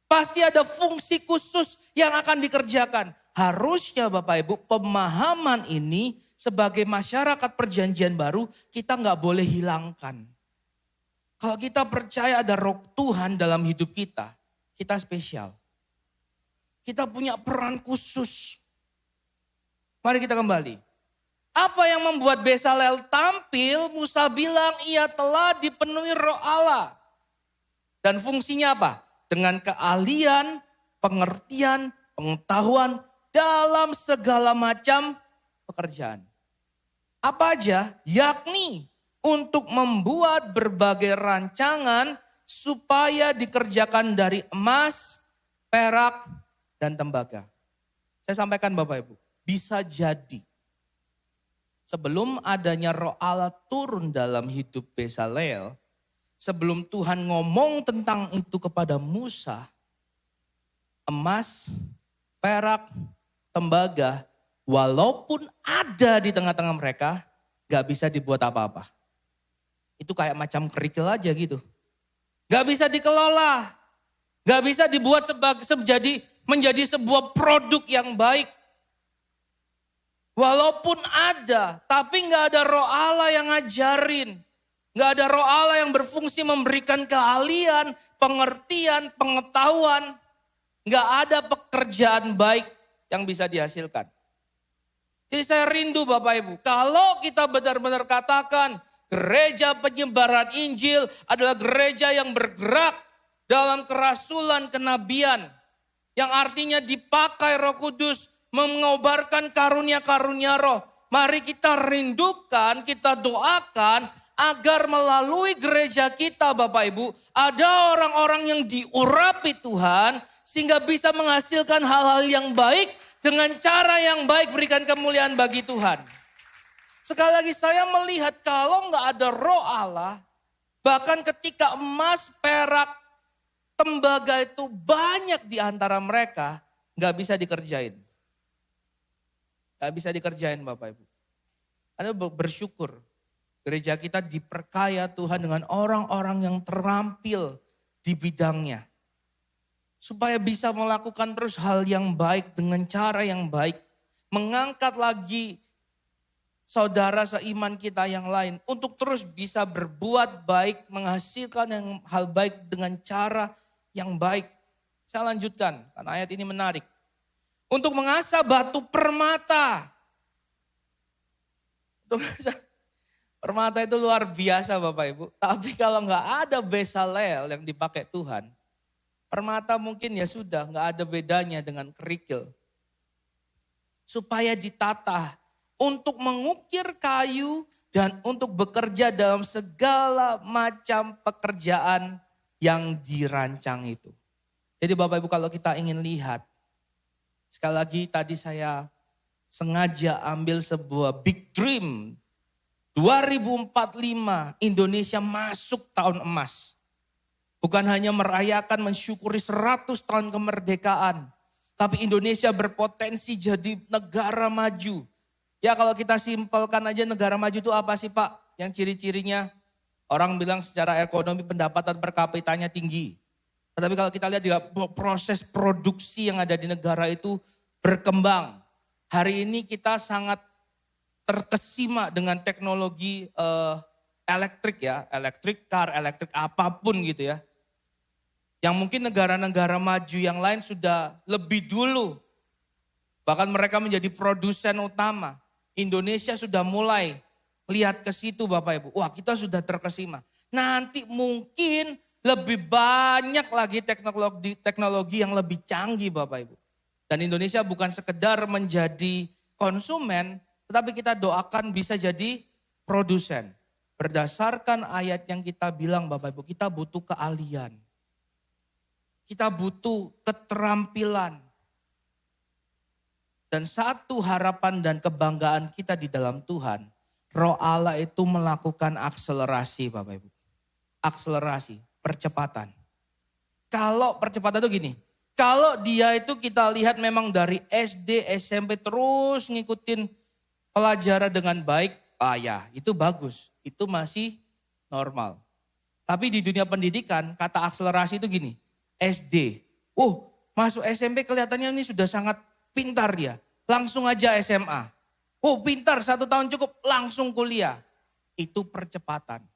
Pasti ada fungsi khusus yang akan dikerjakan. Harusnya Bapak Ibu pemahaman ini sebagai masyarakat perjanjian baru kita nggak boleh hilangkan. Kalau kita percaya ada roh Tuhan dalam hidup kita, kita spesial. Kita punya peran khusus. Mari kita kembali. Apa yang membuat Bezalel tampil? Musa bilang ia telah dipenuhi roh Allah. Dan fungsinya apa? Dengan keahlian, pengertian, pengetahuan dalam segala macam pekerjaan. Apa aja? Yakni untuk membuat berbagai rancangan supaya dikerjakan dari emas, perak, dan tembaga. Saya sampaikan Bapak Ibu, bisa jadi sebelum adanya roh Allah turun dalam hidup Bezalel, sebelum Tuhan ngomong tentang itu kepada Musa, emas, perak, tembaga, walaupun ada di tengah-tengah mereka, gak bisa dibuat apa-apa. Itu kayak macam kerikil aja gitu. Gak bisa dikelola, gak bisa dibuat menjadi sebuah produk yang baik. Walaupun ada, tapi gak ada roh Allah yang ngajarin. Gak ada roh Allah yang berfungsi memberikan keahlian, pengertian, pengetahuan. Gak ada pekerjaan baik yang bisa dihasilkan. Jadi saya rindu Bapak Ibu, kalau kita benar-benar katakan gereja penyebaran Injil adalah gereja yang bergerak dalam kerasulan kenabian. Yang artinya dipakai Roh Kudus mengobarkan karunia-karunia roh. Mari kita rindukan, kita doakan agar melalui gereja kita Bapak Ibu, ada orang-orang yang diurapi Tuhan sehingga bisa menghasilkan hal-hal yang baik dengan cara yang baik berikan kemuliaan bagi Tuhan. Sekali lagi saya melihat kalau nggak ada roh Allah, bahkan ketika emas, perak, tembaga itu banyak di antara mereka, nggak bisa dikerjain. Nggak bisa dikerjain Bapak Ibu. Anda bersyukur. Gereja kita diperkaya Tuhan dengan orang-orang yang terampil di bidangnya. Supaya bisa melakukan terus hal yang baik dengan cara yang baik. Mengangkat lagi saudara seiman kita yang lain. Untuk terus bisa berbuat baik, menghasilkan hal baik dengan cara yang baik. Saya lanjutkan karena ayat ini menarik. Untuk mengasah batu permata. Untuk mengasah permata itu luar biasa Bapak Ibu. Tapi kalau nggak ada Bezalel yang dipakai Tuhan, permata mungkin ya sudah nggak ada bedanya dengan kerikil. Supaya ditata untuk mengukir kayu dan untuk bekerja dalam segala macam pekerjaan yang dirancang itu. Jadi Bapak Ibu kalau kita ingin lihat, sekali lagi tadi saya sengaja ambil sebuah big dream. 2045 Indonesia masuk tahun emas. Bukan hanya merayakan mensyukuri 100 tahun kemerdekaan. Tapi Indonesia berpotensi jadi negara maju. Ya kalau kita simpelkan aja negara maju itu apa sih Pak? Yang ciri-cirinya Orang bilang secara ekonomi pendapatan per kapitanya tinggi. Tetapi kalau kita lihat juga proses produksi yang ada di negara itu berkembang. Hari ini kita sangat terkesima dengan teknologi elektrik ya. Elektrik car, elektrik apapun gitu ya. Yang mungkin negara-negara maju yang lain sudah lebih dulu. Bahkan mereka menjadi produsen utama. Indonesia sudah mulai lihat ke situ Bapak Ibu. Wah kita sudah terkesima. Nanti mungkin lebih banyak lagi teknologi yang lebih canggih Bapak Ibu. Dan Indonesia bukan sekedar menjadi konsumen, tetapi kita doakan bisa jadi produsen. Berdasarkan ayat yang kita bilang Bapak Ibu, kita butuh keahlian. Kita butuh keterampilan. Dan satu harapan dan kebanggaan kita di dalam Tuhan, Roh Allah itu melakukan akselerasi Bapak Ibu. Akselerasi, percepatan. Kalau percepatan itu gini, kalau dia itu kita lihat memang dari SD, SMP terus ngikutin pelajaran dengan baik, ya itu bagus, itu masih normal. Tapi di dunia pendidikan kata akselerasi itu gini, SD, masuk SMP kelihatannya ini sudah sangat pintar dia, langsung aja SMA. Pintar 1 tahun cukup, langsung kuliah. Itu percepatan.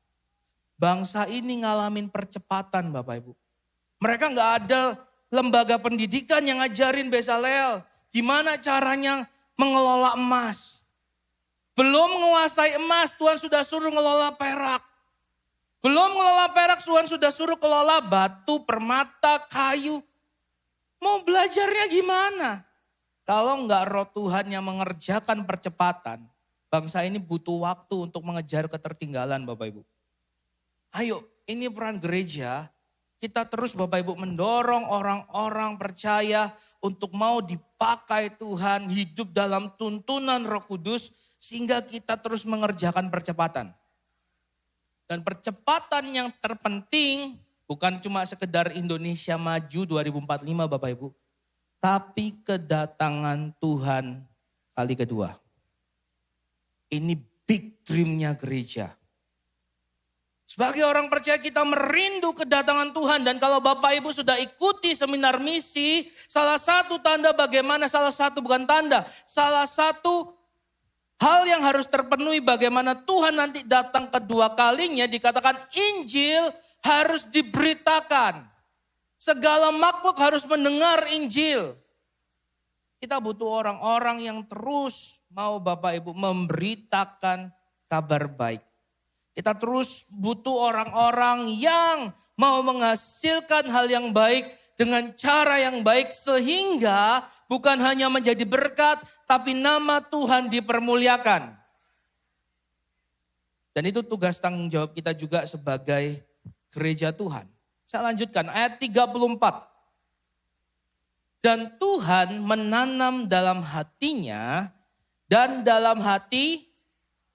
Bangsa ini ngalamin percepatan Bapak Ibu. Mereka gak ada lembaga pendidikan yang ngajarin Bezalel. Gimana caranya mengelola emas. Belum menguasai emas, Tuhan sudah suruh ngelola perak. Belum ngelola perak, Tuhan sudah suruh kelola batu, permata, kayu. Mau belajarnya gimana? Kalau enggak Roh Tuhan yang mengerjakan percepatan, bangsa ini butuh waktu untuk mengejar ketertinggalan Bapak Ibu. Ayo, ini peran gereja, kita terus Bapak Ibu mendorong orang-orang percaya untuk mau dipakai Tuhan, hidup dalam tuntunan Roh Kudus, sehingga kita terus mengerjakan percepatan. Dan percepatan yang terpenting bukan cuma sekedar Indonesia maju 2045 Bapak Ibu, tapi kedatangan Tuhan kali kedua. Ini big dream-nya gereja. Sebagai orang percaya kita merindu kedatangan Tuhan. Dan kalau Bapak Ibu sudah ikuti seminar misi, salah satu tanda bagaimana, salah satu hal yang harus terpenuhi bagaimana Tuhan nanti datang kedua kalinya, dikatakan Injil harus diberitakan. Segala makhluk harus mendengar Injil. Kita butuh orang-orang yang terus mau Bapak Ibu memberitakan kabar baik. Kita terus butuh orang-orang yang mau menghasilkan hal yang baik dengan cara yang baik. Sehingga bukan hanya menjadi berkat, tapi nama Tuhan dipermuliakan. Dan itu tugas tanggung jawab kita juga sebagai gereja Tuhan. Saya lanjutkan ayat 34. Dan Tuhan menanam dalam hatinya dan dalam hati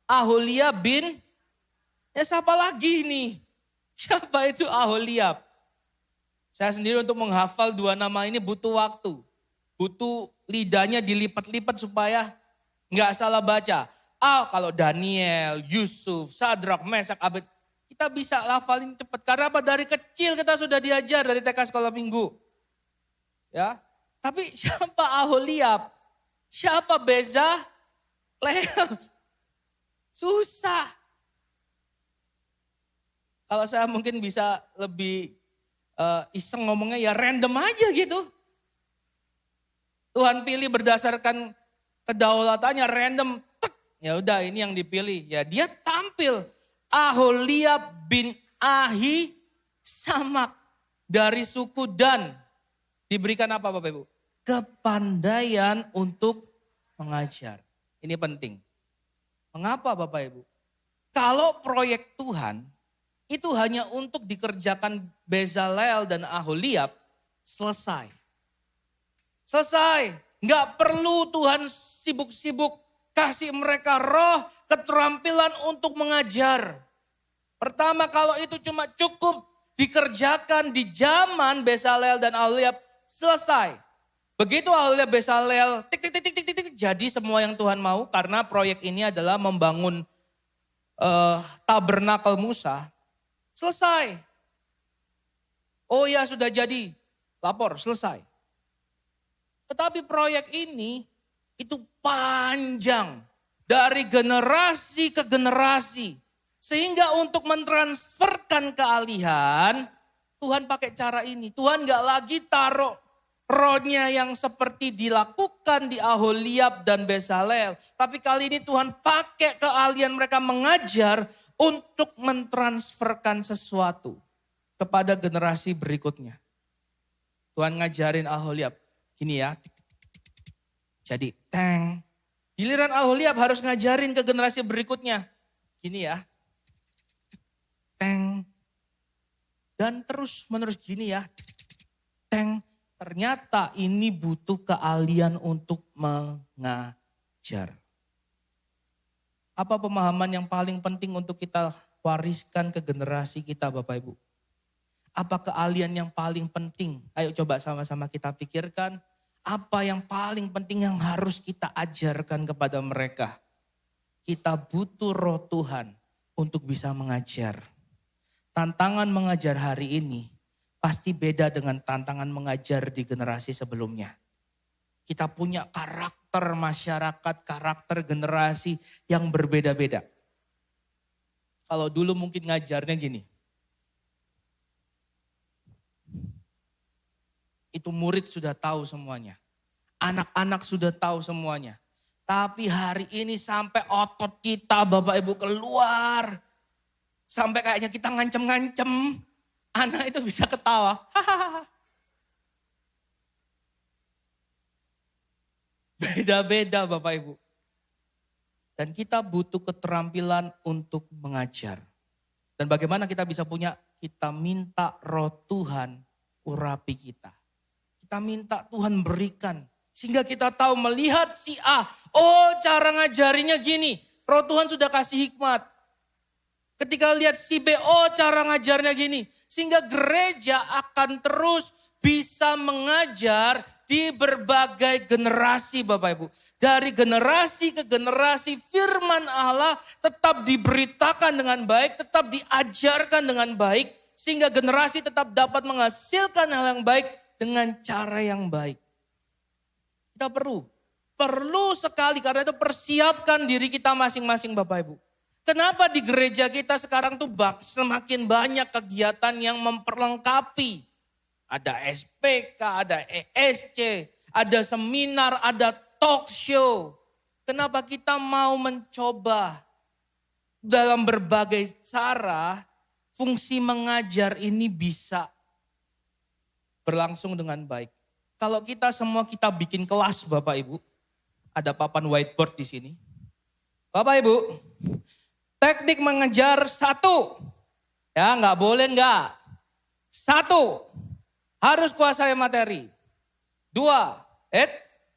Aholiab bin, siapa lagi nih? Siapa itu Aholiab? Saya sendiri untuk menghafal 2 nama ini butuh waktu. Butuh lidahnya dilipat-lipat supaya nggak salah baca. Kalau Daniel, Yusuf, Sadrak, Mesak, Abed, kita bisa hafalin cepat. Karena apa? Dari kecil kita sudah diajar dari TK sekolah minggu. Ya, tapi siapa Aholiab? Siapa Bezalel? Susah. Kalau saya mungkin bisa lebih iseng ngomongnya ya random aja gitu. Tuhan pilih berdasarkan kedaulatannya random. Ya udah ini yang dipilih. Ya dia tampil. Aholiab bin Ahisamak dari suku Dan. Diberikan apa Bapak Ibu? Kepandaian untuk mengajar. Ini penting. Mengapa Bapak Ibu? Kalau proyek Tuhan itu hanya untuk dikerjakan Bezalel dan Aholiab, selesai. Selesai. Nggak perlu Tuhan sibuk-sibuk kasih mereka roh, keterampilan untuk mengajar. Pertama kalau itu cuma cukup dikerjakan di zaman Bezalel dan Aholiab, selesai. Begitu Aholiab Bezalel, jadi semua yang Tuhan mau karena proyek ini adalah membangun tabernakel Musa. selesai. Oh ya sudah jadi, lapor, selesai. Tetapi proyek ini itu panjang dari generasi ke generasi. Sehingga untuk mentransferkan kealihan, Tuhan pakai cara ini. Tuhan gak lagi taruh rohnya yang seperti dilakukan di Aholiab dan Bezalel. Tapi kali ini Tuhan pakai keahlian mereka mengajar untuk mentransferkan sesuatu kepada generasi berikutnya. Tuhan ngajarin Aholiab, gini ya. Jadi, teng. Giliran Aholiab harus ngajarin ke generasi berikutnya. Gini ya. Teng. Dan terus menerus gini ya. Teng. Ternyata ini butuh keahlian untuk mengajar. Apa pemahaman yang paling penting untuk kita wariskan ke generasi kita Bapak Ibu? Apa keahlian yang paling penting? Ayo coba sama-sama kita pikirkan. Apa yang paling penting yang harus kita ajarkan kepada mereka? Kita butuh roh Tuhan untuk bisa mengajar. Tantangan mengajar hari ini pasti beda dengan tantangan mengajar di generasi sebelumnya. Kita punya karakter masyarakat, karakter generasi yang berbeda-beda. Kalau dulu mungkin ngajarnya gini. Itu murid sudah tahu semuanya. Anak-anak sudah tahu semuanya. Tapi hari ini sampai otot kita Bapak Ibu keluar. Sampai kayaknya kita ngancem-ngancem. Anak itu bisa ketawa. Beda-beda Bapak Ibu. Dan kita butuh keterampilan untuk mengajar. Dan bagaimana kita bisa punya? Kita minta roh Tuhan urapi kita. Kita minta Tuhan berikan. Sehingga kita tahu melihat si A. Oh cara ngajarinya gini. Roh Tuhan sudah kasih hikmat. Ketika lihat si B, oh cara ngajarnya gini. Sehingga gereja akan terus bisa mengajar di berbagai generasi Bapak Ibu. Dari generasi ke generasi firman Allah tetap diberitakan dengan baik, tetap diajarkan dengan baik. Sehingga generasi tetap dapat menghasilkan hal yang baik dengan cara yang baik. Kita perlu sekali karena itu persiapkan diri kita masing-masing Bapak Ibu. Kenapa di gereja kita sekarang tuh semakin banyak kegiatan yang memperlengkapi. Ada SPK, ada ESC, ada seminar, ada talk show. Kenapa kita mau mencoba dalam berbagai cara fungsi mengajar ini bisa berlangsung dengan baik. Kalau kita semua kita bikin kelas Bapak Ibu, ada papan whiteboard di sini. Bapak Ibu, teknik mengejar 1, ya nggak boleh nggak. 1, harus kuasai materi. 2,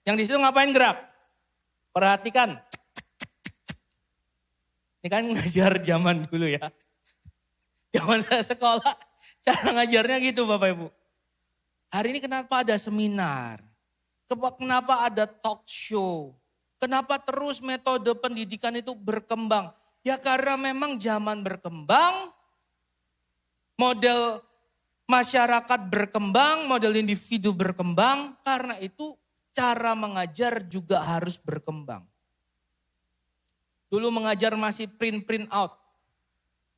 yang di situ ngapain gerak? Perhatikan. Ini kan ngajar zaman dulu ya. Zaman saya sekolah, cara ngajarnya gitu Bapak Ibu. Hari ini kenapa ada seminar? Kenapa ada talk show? Kenapa terus metode pendidikan itu berkembang? Ya karena memang zaman berkembang, model masyarakat berkembang, model individu berkembang. Karena itu cara mengajar juga harus berkembang. Dulu mengajar masih print out.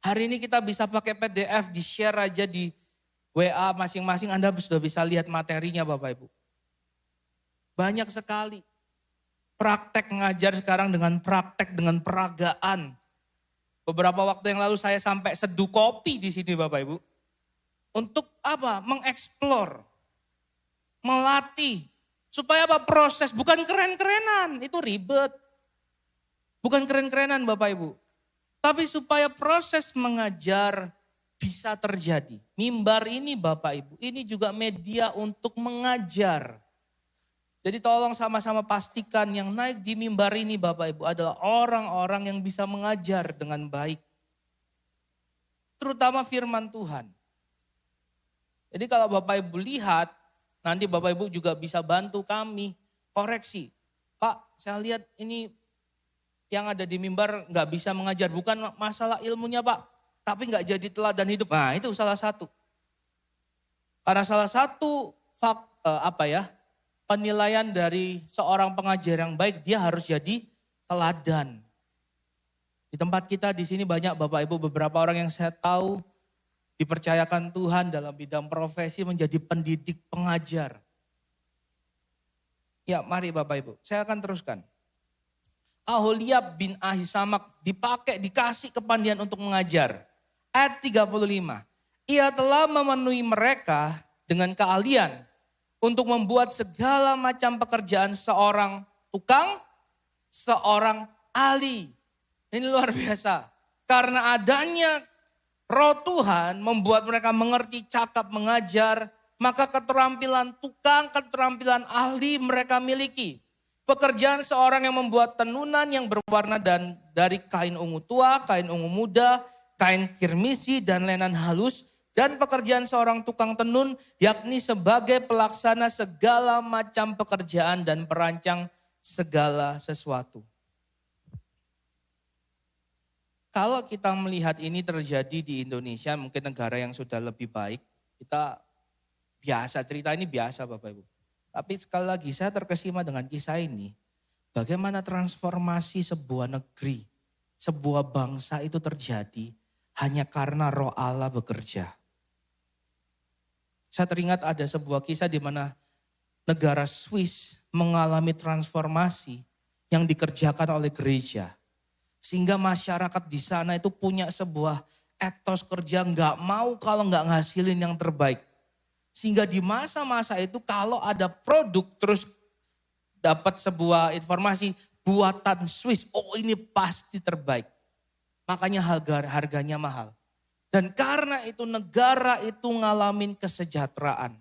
Hari ini kita bisa pakai PDF, di-share aja di WA masing-masing. Anda sudah bisa lihat materinya Bapak Ibu. Banyak sekali. Praktek mengajar sekarang dengan praktek, dengan peragaan. Beberapa waktu yang lalu saya sampai seduh kopi di sini Bapak Ibu. Untuk apa? Mengeksplor. Melatih. Supaya apa? Proses. Bukan keren-kerenan. Itu ribet. Bukan keren-kerenan Bapak Ibu. Tapi supaya proses mengajar bisa terjadi. Mimbar ini Bapak Ibu. Ini juga media untuk mengajar. Jadi tolong sama-sama pastikan yang naik di mimbar ini Bapak Ibu adalah orang-orang yang bisa mengajar dengan baik. Terutama firman Tuhan. Jadi kalau Bapak Ibu lihat, nanti Bapak Ibu juga bisa bantu kami koreksi. Pak, saya lihat ini yang ada di mimbar nggak bisa mengajar. Bukan masalah ilmunya Pak. tapi nggak jadi teladan hidup. Nah itu salah satu. Karena salah satu penilaian dari seorang pengajar yang baik, dia harus jadi teladan. Di tempat kita di sini banyak Bapak Ibu, beberapa orang yang saya tahu dipercayakan Tuhan dalam bidang profesi menjadi pendidik pengajar. Ya mari Bapak Ibu, saya akan teruskan. Aholiab bin Ahisamak dikasih kepandian untuk mengajar. Ayat 35. Ia telah memenuhi mereka dengan keahlian untuk membuat segala macam pekerjaan seorang tukang, seorang ahli. Ini luar biasa. Karena adanya Roh Tuhan membuat mereka mengerti cakap mengajar, maka keterampilan tukang, keterampilan ahli mereka miliki. Pekerjaan seorang yang membuat tenunan yang berwarna dan dari kain ungu tua, kain ungu muda, kain kirmisi dan lenan halus. Dan pekerjaan seorang tukang tenun yakni sebagai pelaksana segala macam pekerjaan dan perancang segala sesuatu. Kalau kita melihat ini terjadi di Indonesia, mungkin negara yang sudah lebih baik, kita biasa, cerita ini biasa Bapak Ibu. Tapi sekali lagi saya terkesima dengan kisah ini, bagaimana transformasi sebuah negeri, sebuah bangsa itu terjadi hanya karena Roh Allah bekerja. Saya teringat ada sebuah kisah di mana negara Swiss mengalami transformasi yang dikerjakan oleh gereja. Sehingga masyarakat di sana itu punya sebuah etos kerja, nggak mau kalau nggak ngasilin yang terbaik. Sehingga di masa-masa itu kalau ada produk terus dapat sebuah informasi buatan Swiss, oh ini pasti terbaik. Makanya harganya mahal. Dan karena itu negara itu ngalamin kesejahteraan.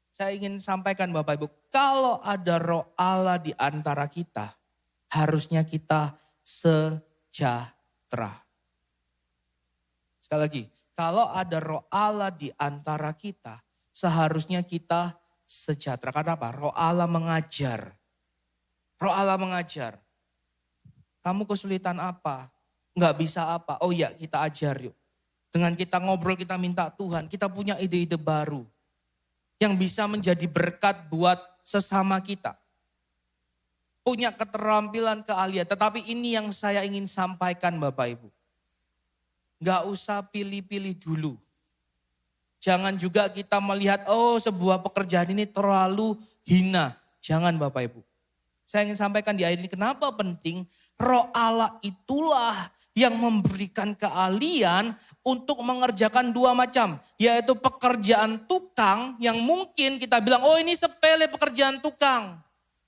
Saya ingin sampaikan Bapak Ibu, kalau ada Roh Allah di antara kita, harusnya kita sejahtera. Sekali lagi, kalau ada Roh Allah di antara kita, seharusnya kita sejahtera. Karena apa? Roh Allah mengajar. Roh Allah mengajar. Kamu kesulitan apa? Nggak bisa apa? Oh ya, kita ajar yuk. Dengan kita ngobrol, kita minta Tuhan, kita punya ide-ide baru. Yang bisa menjadi berkat buat sesama kita. Punya keterampilan, keahlian. Tetapi ini yang saya ingin sampaikan Bapak Ibu. Gak usah pilih-pilih dulu. Jangan juga kita melihat, oh sebuah pekerjaan ini terlalu hina. Jangan Bapak Ibu. Saya ingin sampaikan di ayat ini, kenapa penting? Roh Allah itulah yang memberikan keahlian untuk mengerjakan dua macam. Yaitu pekerjaan tukang yang mungkin kita bilang, oh ini sepele pekerjaan tukang.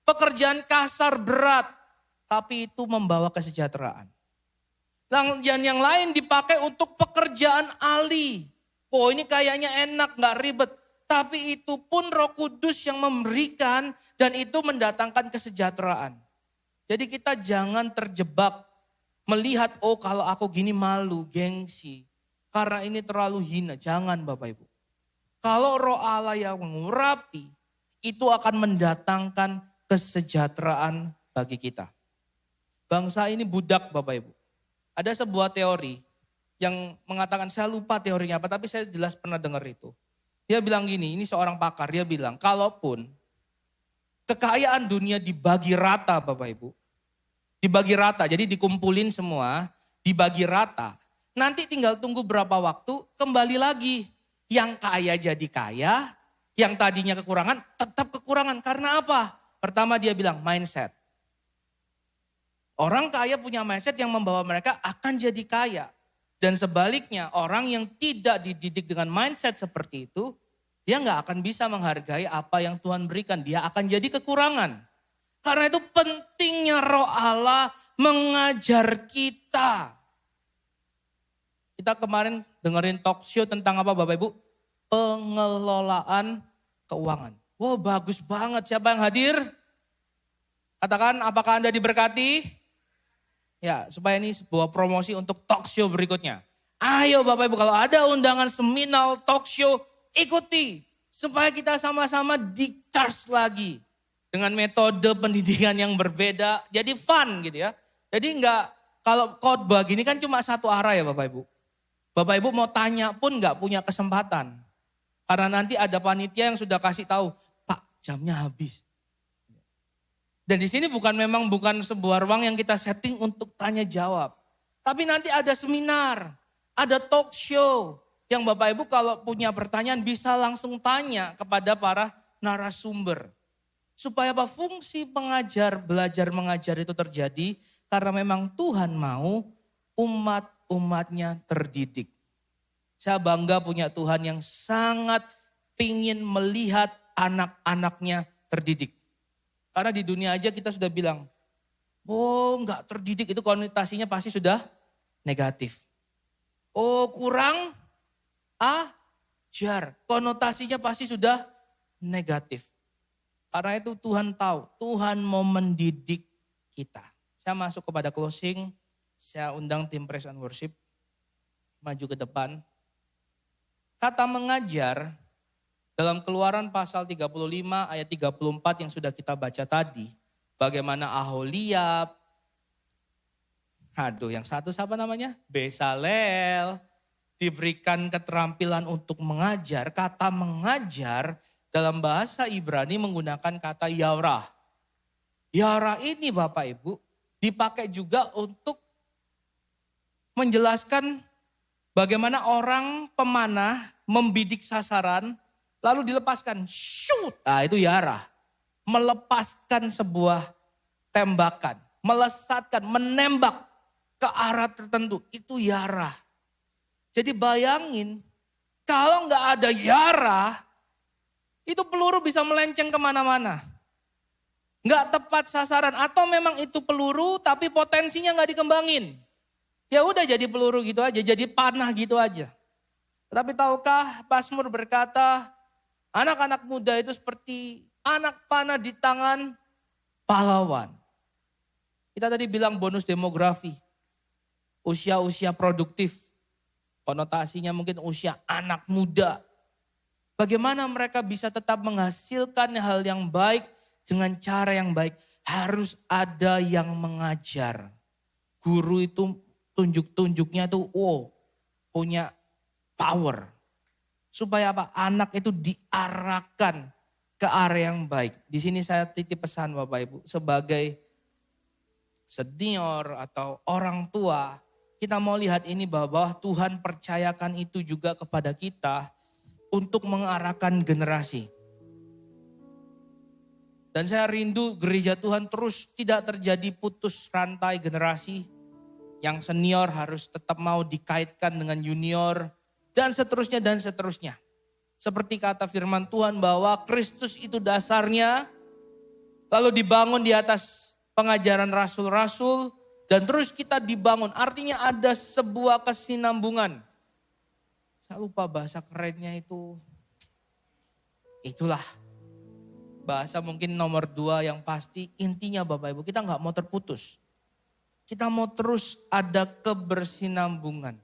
Pekerjaan kasar berat, tapi itu membawa kesejahteraan. Dan yang lain dipakai untuk pekerjaan ahli. Oh ini kayaknya enak, gak ribet. Tapi itu pun Roh Kudus yang memberikan dan itu mendatangkan kesejahteraan. Jadi kita jangan terjebak melihat, oh kalau aku gini malu, gengsi. Karena ini terlalu hina, jangan Bapak Ibu. Kalau Roh Allah yang mengurapi, itu akan mendatangkan kesejahteraan bagi kita. Bangsa ini budak Bapak Ibu. Ada sebuah teori yang mengatakan, saya lupa teorinya apa, tapi saya jelas pernah dengar itu. Dia bilang gini, ini seorang pakar, dia bilang, kalaupun kekayaan dunia dibagi rata Bapak Ibu. Dibagi rata, jadi dikumpulin semua, dibagi rata. Nanti tinggal tunggu berapa waktu, kembali lagi. Yang kaya jadi kaya, yang tadinya kekurangan, tetap kekurangan. Karena apa? Pertama dia bilang mindset. Orang kaya punya mindset yang membawa mereka akan jadi kaya. Dan sebaliknya orang yang tidak dididik dengan mindset seperti itu, dia gak akan bisa menghargai apa yang Tuhan berikan. Dia akan jadi kekurangan. Karena itu pentingnya Roh Allah mengajar kita. Kita kemarin dengerin talk show tentang apa Bapak Ibu? Pengelolaan keuangan. Wow bagus banget, siapa yang hadir? Katakan apakah Anda diberkati? Ya, supaya ini sebuah promosi untuk talk show berikutnya. Ayo Bapak Ibu, kalau ada undangan seminar talk show, ikuti. Supaya kita sama-sama di-charge lagi. Dengan metode pendidikan yang berbeda, jadi fun gitu ya. Jadi enggak, kalau khotbah gini kan cuma satu arah ya Bapak Ibu. Bapak Ibu mau tanya pun gak punya kesempatan. Karena nanti ada panitia yang sudah kasih tahu, Pak jamnya habis. Dan di sini bukan sebuah ruang yang kita setting untuk tanya jawab. Tapi nanti ada seminar, ada talk show. Yang Bapak Ibu kalau punya pertanyaan bisa langsung tanya kepada para narasumber. Supaya apa? Fungsi pengajar, belajar mengajar itu terjadi. Karena memang Tuhan mau umat-umatnya terdidik. Saya bangga punya Tuhan yang sangat pingin melihat anak-anaknya terdidik. Karena di dunia aja kita sudah bilang, oh nggak terdidik itu konotasinya pasti sudah negatif. Oh kurang ajar, konotasinya pasti sudah negatif. Karena itu Tuhan tahu, Tuhan mau mendidik kita. Saya masuk kepada closing, saya undang tim praise and worship maju ke depan. Kata mengajar dalam Keluaran pasal 35 ayat 34 yang sudah kita baca tadi. Bagaimana Aholiab, yang satu siapa namanya? Besalel, diberikan keterampilan untuk mengajar. Kata mengajar dalam bahasa Ibrani menggunakan kata yarah. Yarah ini Bapak Ibu dipakai juga untuk menjelaskan bagaimana orang pemanah membidik sasaran lalu dilepaskan. Shoot! Nah itu yarah. Melepaskan sebuah tembakan. Melesatkan, menembak ke arah tertentu. Itu yarah. Jadi bayangin kalau nggak ada yarah itu peluru bisa melenceng kemana-mana. Nggak tepat sasaran atau memang itu peluru tapi potensinya nggak dikembangin. Ya udah jadi peluru gitu aja, jadi panah gitu aja. Tetapi tahukah Mazmur berkata, anak-anak muda itu seperti anak panah di tangan pahlawan. Kita tadi bilang bonus demografi, usia-usia produktif, konotasinya mungkin usia anak muda. Bagaimana mereka bisa tetap menghasilkan hal yang baik dengan cara yang baik? Harus ada yang mengajar. Guru itu tunjuk-tunjuknya tuh punya power. Supaya apa? Anak itu diarahkan ke arah yang baik. Di sini saya titip pesan Bapak Ibu sebagai senior atau orang tua, kita mau lihat ini bahwa Tuhan percayakan itu juga kepada kita untuk mengarahkan generasi. Dan saya rindu gereja Tuhan terus tidak terjadi putus rantai generasi. Yang senior harus tetap mau dikaitkan dengan junior dan seterusnya dan seterusnya. Seperti kata firman Tuhan bahwa Kristus itu dasarnya lalu dibangun di atas pengajaran rasul-rasul dan terus kita dibangun. Artinya ada sebuah kesinambungan. Saya lupa bahasa kerennya itu. Itulah bahasa mungkin nomor 2 yang pasti intinya Bapak Ibu kita gak mau terputus. Kita mau terus ada kebersinambungan.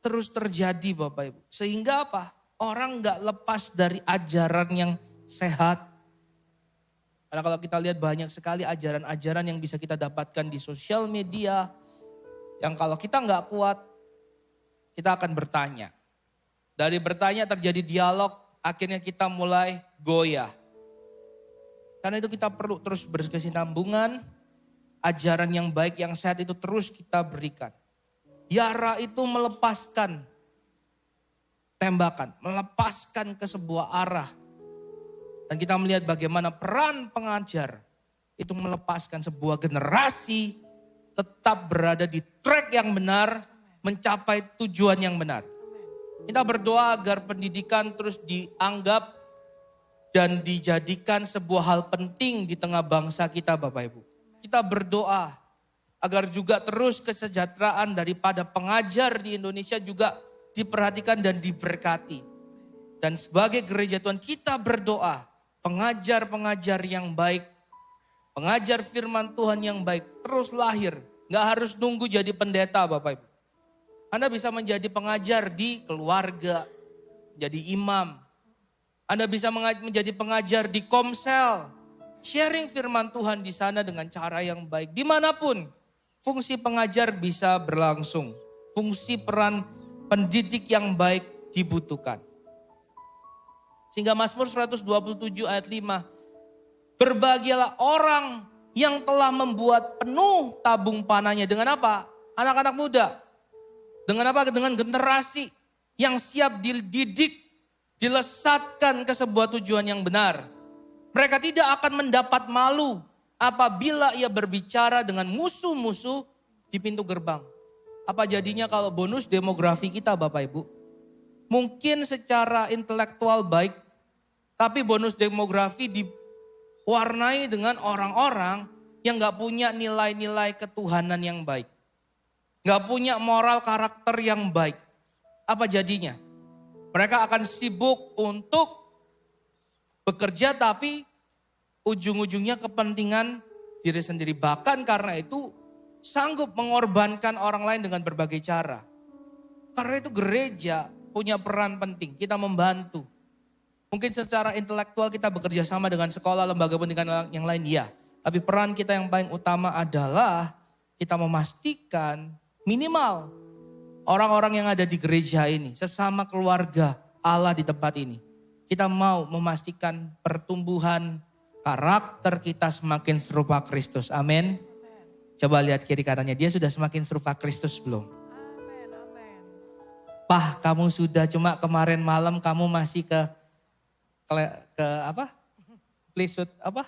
Terus terjadi Bapak Ibu. Sehingga apa? Orang gak lepas dari ajaran yang sehat. Karena kalau kita lihat banyak sekali ajaran-ajaran yang bisa kita dapatkan di sosial media. Yang kalau kita gak kuat, kita akan bertanya. Dari bertanya terjadi dialog, akhirnya kita mulai goyah. Karena itu kita perlu terus berkesinambungan, ajaran yang baik, yang sehat itu terus kita berikan. Yara itu melepaskan tembakan, melepaskan ke sebuah arah. Dan kita melihat bagaimana peran pengajar itu melepaskan sebuah generasi tetap berada di track yang benar, mencapai tujuan yang benar. Kita berdoa agar pendidikan terus dianggap dan dijadikan sebuah hal penting di tengah bangsa kita Bapak Ibu. Kita berdoa agar juga terus kesejahteraan daripada pengajar di Indonesia juga diperhatikan dan diberkati. Dan sebagai gereja Tuhan kita berdoa pengajar-pengajar yang baik, pengajar firman Tuhan yang baik terus lahir. Gak harus nunggu jadi pendeta Bapak Ibu. Anda bisa menjadi pengajar di keluarga, jadi imam. Anda bisa menjadi pengajar di Komsel. Sharing firman Tuhan di sana dengan cara yang baik. Dimanapun. fungsi pengajar bisa berlangsung. Fungsi peran pendidik yang baik dibutuhkan. Sehingga Mazmur 127 ayat 5. Berbahagialah orang yang telah membuat penuh tabung panahnya. Dengan apa? Anak-anak muda. Dengan apa? Dengan generasi yang siap dididik, dilesatkan ke sebuah tujuan yang benar. Mereka tidak akan mendapat malu apabila ia berbicara dengan musuh-musuh di pintu gerbang. Apa jadinya kalau bonus demografi kita Bapak Ibu? Mungkin secara intelektual baik, tapi bonus demografi diwarnai dengan orang-orang yang gak punya nilai-nilai ketuhanan yang baik. Gak punya moral karakter yang baik. Apa jadinya? Mereka akan sibuk untuk bekerja tapi ujung-ujungnya kepentingan diri sendiri. Bahkan karena itu sanggup mengorbankan orang lain dengan berbagai cara. Karena itu gereja punya peran penting, kita membantu. Mungkin secara intelektual kita bekerja sama dengan sekolah, lembaga pendidikan yang lain, ya. Tapi peran kita yang paling utama adalah kita memastikan minimal orang-orang yang ada di gereja ini, sesama keluarga Allah di tempat ini. Kita mau memastikan pertumbuhan karakter kita semakin serupa Kristus. Amin. Coba lihat kiri kanannya, dia sudah semakin serupa Kristus belum? Amin, amin. Pah, kamu sudah, cuma kemarin malam kamu masih ke apa? Plisut apa?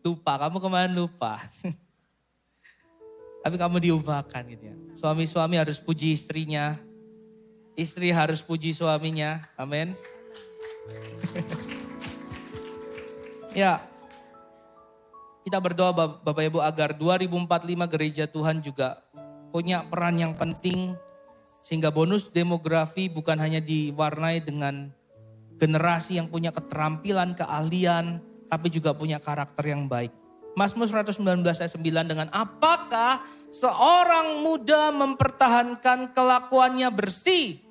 Lupa, kamu kemarin lupa. Tapi kamu diubahkan gitu ya. Suami-suami harus puji istrinya. Istri harus puji suaminya. Amin. Ya. Kita berdoa Bapak Ibu agar 2045 gereja Tuhan juga punya peran yang penting. Sehingga bonus demografi bukan hanya diwarnai dengan generasi yang punya keterampilan, keahlian, tapi juga punya karakter yang baik. Mazmur 119 ayat 9 dengan apakah seorang muda mempertahankan kelakuannya bersih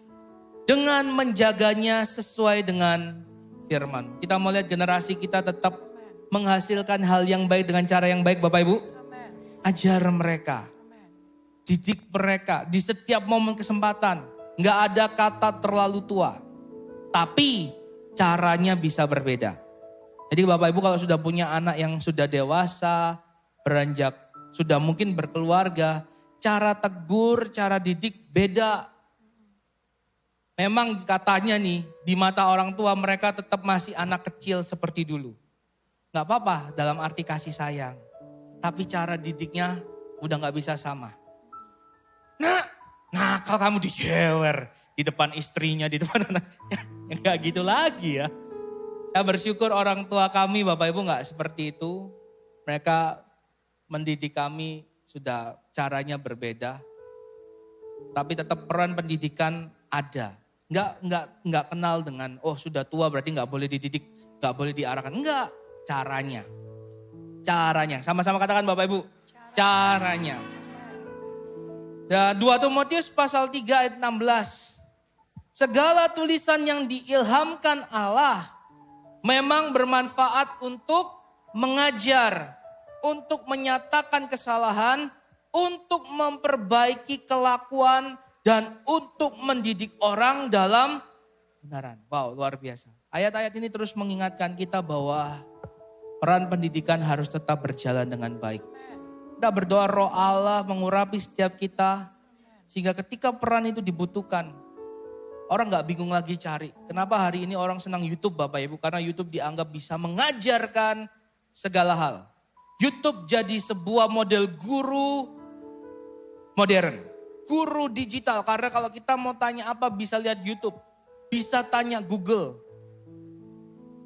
dengan menjaganya sesuai dengan firman. Kita mau lihat generasi kita tetap menghasilkan hal yang baik dengan cara yang baik Bapak Ibu. Ajar mereka, didik mereka di setiap momen kesempatan. Nggak ada kata terlalu tua, tapi caranya bisa berbeda. Jadi Bapak Ibu kalau sudah punya anak yang sudah dewasa, beranjak, sudah mungkin berkeluarga, cara tegur, cara didik beda. Memang katanya nih, di mata orang tua mereka tetap masih anak kecil seperti dulu. Gak apa-apa dalam arti kasih sayang. Tapi cara didiknya udah gak bisa sama. Nah kalau kamu dijewer di depan istrinya, di depan anaknya, ya gak gitu lagi ya. Saya bersyukur orang tua kami Bapak Ibu gak seperti itu. Mereka mendidik kami sudah caranya berbeda. Tapi tetap peran pendidikan ada. Nggak kenal dengan oh sudah tua berarti nggak boleh dididik, nggak boleh diarahkan. Enggak, caranya. Sama-sama katakan Bapak Ibu, caranya. Dan 2 Timotius pasal 3 ayat 16. Segala tulisan yang diilhamkan Allah memang bermanfaat untuk mengajar, untuk menyatakan kesalahan, untuk memperbaiki kelakuan, dan untuk mendidik orang dalam kebenaran. Wow, luar biasa. Ayat-ayat ini terus mengingatkan kita bahwa peran pendidikan harus tetap berjalan dengan baik. Kita berdoa roh Allah mengurapi setiap kita. Sehingga ketika peran itu dibutuhkan, orang gak bingung lagi cari. Kenapa hari ini orang senang YouTube Bapak Ibu? Karena YouTube dianggap bisa mengajarkan segala hal. YouTube jadi sebuah model guru modern. Guru digital, karena kalau kita mau tanya apa bisa lihat YouTube, bisa tanya Google.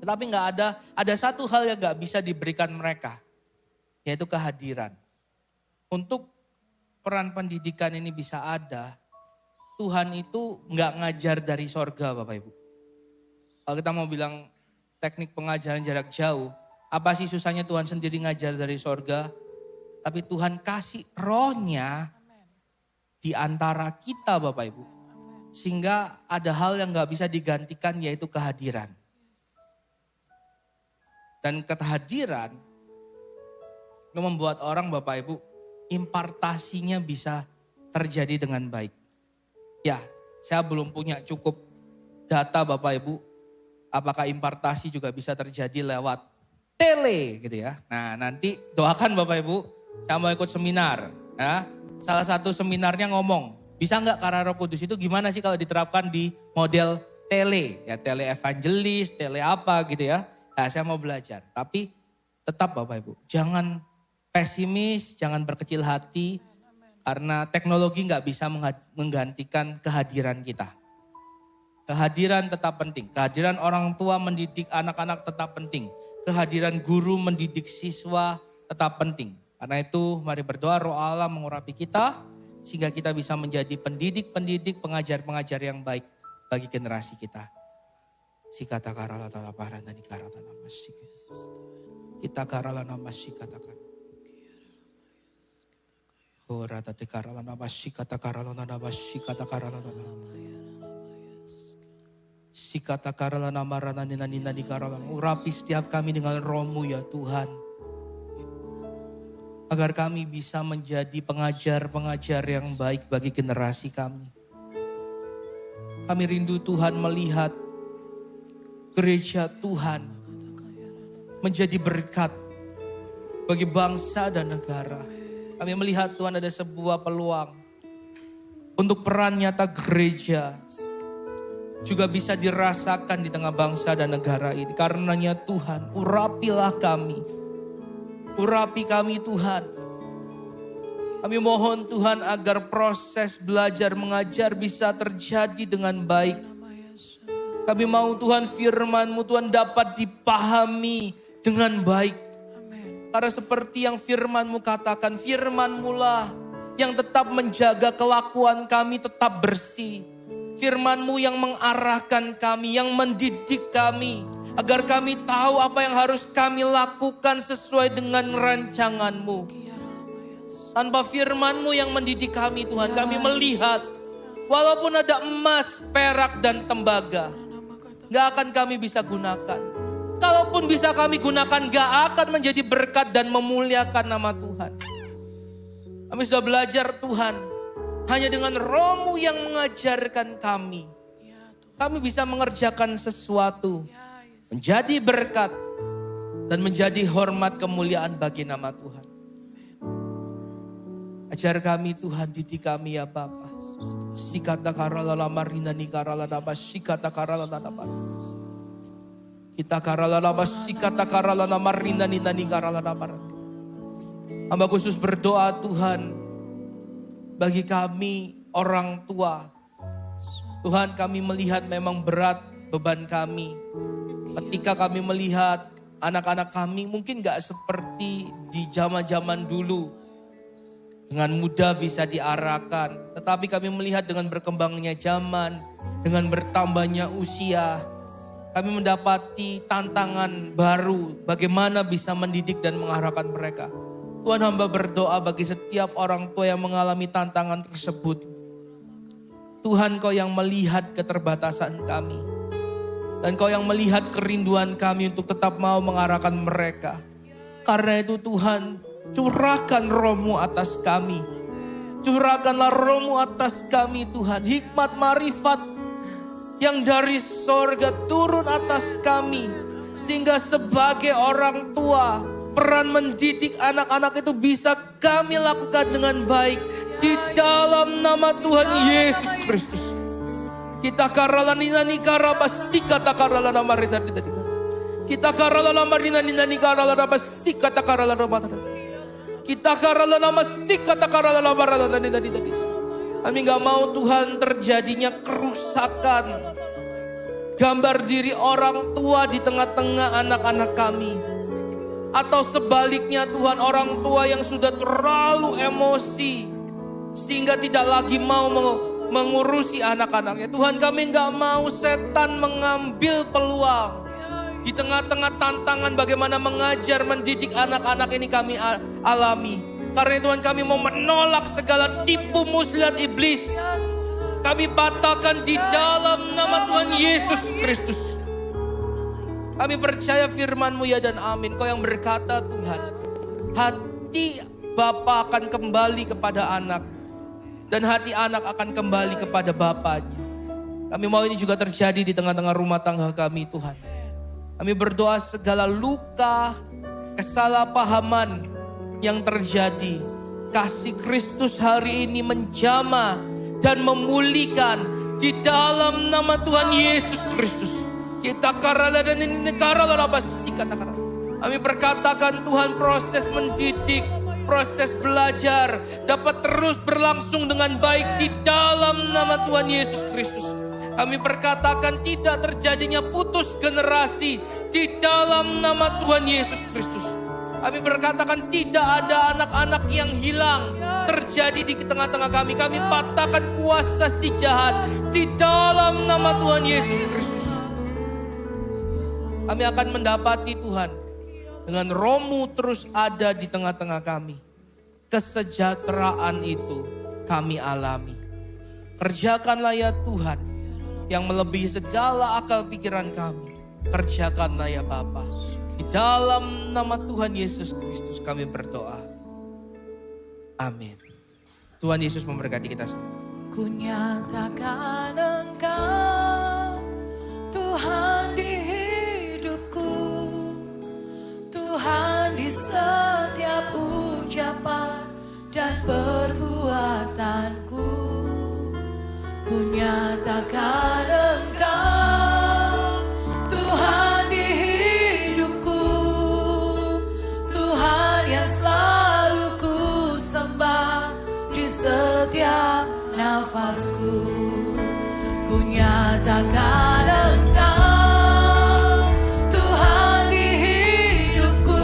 Tetapi ada satu hal yang gak bisa diberikan mereka, yaitu kehadiran. Untuk peran pendidikan ini bisa ada, Tuhan itu gak ngajar dari sorga Bapak Ibu. Kalau kita mau bilang teknik pengajaran jarak jauh, apa sih susahnya Tuhan sendiri ngajar dari sorga? Tapi Tuhan kasih rohnya di antara kita Bapak Ibu. Sehingga ada hal yang gak bisa digantikan yaitu kehadiran. Dan kehadiran Itu membuat orang Bapak Ibu impartasinya bisa terjadi dengan baik. Ya, saya belum punya cukup data Bapak Ibu. Apakah impartasi juga bisa terjadi lewat tele gitu ya. Nah nanti doakan Bapak Ibu, saya mau ikut seminar. Ya. Salah satu seminarnya ngomong, bisa nggak karya Roh Kudus itu gimana sih kalau diterapkan di model tele? Ya tele evangelis, tele apa gitu ya. Nah saya mau belajar. Tapi tetap Bapak Ibu, jangan pesimis, jangan berkecil hati. Karena teknologi nggak bisa menggantikan kehadiran kita. Kehadiran tetap penting. Kehadiran orang tua mendidik anak-anak tetap penting. Kehadiran guru mendidik siswa tetap penting. Karena itu mari berdoa Roh Allah mengurapi kita. Sehingga kita bisa menjadi pendidik-pendidik, pengajar-pengajar yang baik bagi generasi kita. Sikata karala talaparan dan ikarata nama sikata. Kita karala nama sikatakan. Horata de karala nama sikata karala nama sikata karala nama. Sikata karala nama rana nina nina di karala. Urapi setiap kami dengan Roh-Mu ya Tuhan. Agar kami bisa menjadi pengajar-pengajar yang baik bagi generasi kami. Kami rindu Tuhan melihat gereja Tuhan menjadi berkat bagi bangsa dan negara. Kami melihat Tuhan ada sebuah peluang untuk peran nyata gereja juga bisa dirasakan di tengah bangsa dan negara ini. Karenanya Tuhan, urapilah kami. Urapi kami Tuhan. Kami mohon Tuhan agar proses belajar mengajar bisa terjadi dengan baik. Kami mau Tuhan firman-Mu Tuhan dapat dipahami dengan baik. Karena seperti yang firman-Mu katakan, firman-Mu lah yang tetap menjaga kelakuan kami tetap bersih. Firman-Mu yang mengarahkan kami, yang mendidik kami. Agar kami tahu apa yang harus kami lakukan sesuai dengan rancangan-Mu. Tanpa firman-Mu yang mendidik kami Tuhan, kami melihat walaupun ada emas, perak dan tembaga, gak akan kami bisa gunakan. Kalaupun bisa kami gunakan, gak akan menjadi berkat dan memuliakan nama Tuhan. Kami sudah belajar Tuhan, hanya dengan Roh-Mu yang mengajarkan kami. Kami bisa mengerjakan sesuatu, menjadi berkat, dan menjadi hormat kemuliaan bagi nama Tuhan. Ajar kami Tuhan, didik kami ya Bapa. Sikata karala lamarina ni karala naba, sikata karala naba. Kita karala naba, sikata karala lamarina ni karala naba. Hamba khusus berdoa Tuhan, bagi kami orang tua. Tuhan kami melihat memang berat beban kami. Ketika kami melihat anak-anak kami mungkin gak seperti di zaman-zaman dulu. Dengan mudah bisa diarahkan. Tetapi kami melihat dengan berkembangnya zaman, dengan bertambahnya usia, kami mendapati tantangan baru bagaimana bisa mendidik dan mengarahkan mereka. Tuhan hamba berdoa bagi setiap orang tua yang mengalami tantangan tersebut. Tuhan Kau yang melihat keterbatasan kami. Dan Kau yang melihat kerinduan kami untuk tetap mau mengarahkan mereka. Karena itu Tuhan, curahkan Roh-Mu atas kami. Curahkanlah Roh-Mu atas kami Tuhan. Hikmat marifat yang dari sorga turun atas kami. Sehingga sebagai orang tua, peran mendidik anak-anak itu bisa kami lakukan dengan baik. Di dalam nama Tuhan Yesus Kristus. Kita karalanina ni karabasi kata karalana marina ni. Kita karalana marina ni karalana basi kata karalana marina. Kita karalana masih kata karalana marina ni. Kami gak mau Tuhan terjadinya kerusakan gambar diri orang tua di tengah-tengah anak-anak kami. Atau sebaliknya Tuhan, orang tua yang sudah terlalu emosi sehingga tidak lagi mau mengurusi anak-anaknya. Tuhan kami gak mau setan mengambil peluang. Di tengah-tengah tantangan bagaimana mengajar, mendidik anak-anak ini kami alami. Karena Tuhan kami mau menolak segala tipu muslihat iblis. Kami patahkan di dalam nama Tuhan Yesus Kristus. Kami percaya firman-Mu ya dan amin. Kau yang berkata Tuhan, hati Bapa akan kembali kepada anak. Dan hati anak akan kembali kepada bapaknya. Kami mau ini juga terjadi di tengah-tengah rumah tangga kami Tuhan. Kami berdoa segala luka, kesalahpahaman yang terjadi. Kasih Kristus hari ini menjamah dan memulihkan di dalam nama Tuhan Yesus Kristus. Kita karala dan ini karala rabasi kata-kata. Kami berkatakan Tuhan proses mendidik, proses belajar dapat terus berlangsung dengan baik di dalam nama Tuhan Yesus Kristus. Kami berkatakan tidak terjadinya putus generasi di dalam nama Tuhan Yesus Kristus. Kami berkatakan tidak ada anak-anak yang hilang terjadi di tengah-tengah kami. Kami patahkan kuasa si jahat di dalam nama Tuhan Yesus Kristus. Kami akan mendapati Tuhan dengan Roh-Mu terus ada di tengah-tengah kami. Kesejahteraan itu kami alami. Kerjakanlah ya Tuhan yang melebihi segala akal pikiran kami. Kerjakanlah ya Bapa. Di dalam nama Tuhan Yesus Kristus kami berdoa. Amin. Tuhan Yesus memberkati kita semua. Ku nyatakan Engkau Tuhan di hidupku, Tuhan di setiap ucapan dan perbuatanku. Ku nyatakan Engkau Tuhan di hidupku, Tuhan yang selalu ku sembah di setiap nafasku. Ku nyatakan Engkau Tuhan di hidupku,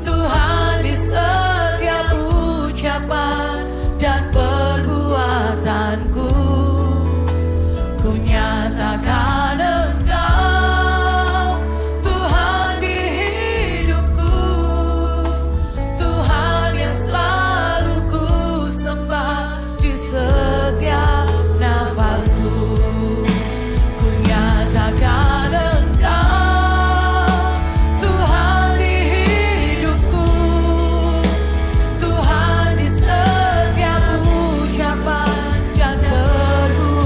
Tuhan di setiap ucapan dan perbuatanku. Ku nyatakan Engkau Tuhan di hidupku, Tuhan yang selalu ku sembah di setiap nafasku. Ku nyatakan Engkau Tuhan di hidupku, Tuhan di setiap ucapan dan perbuatanku.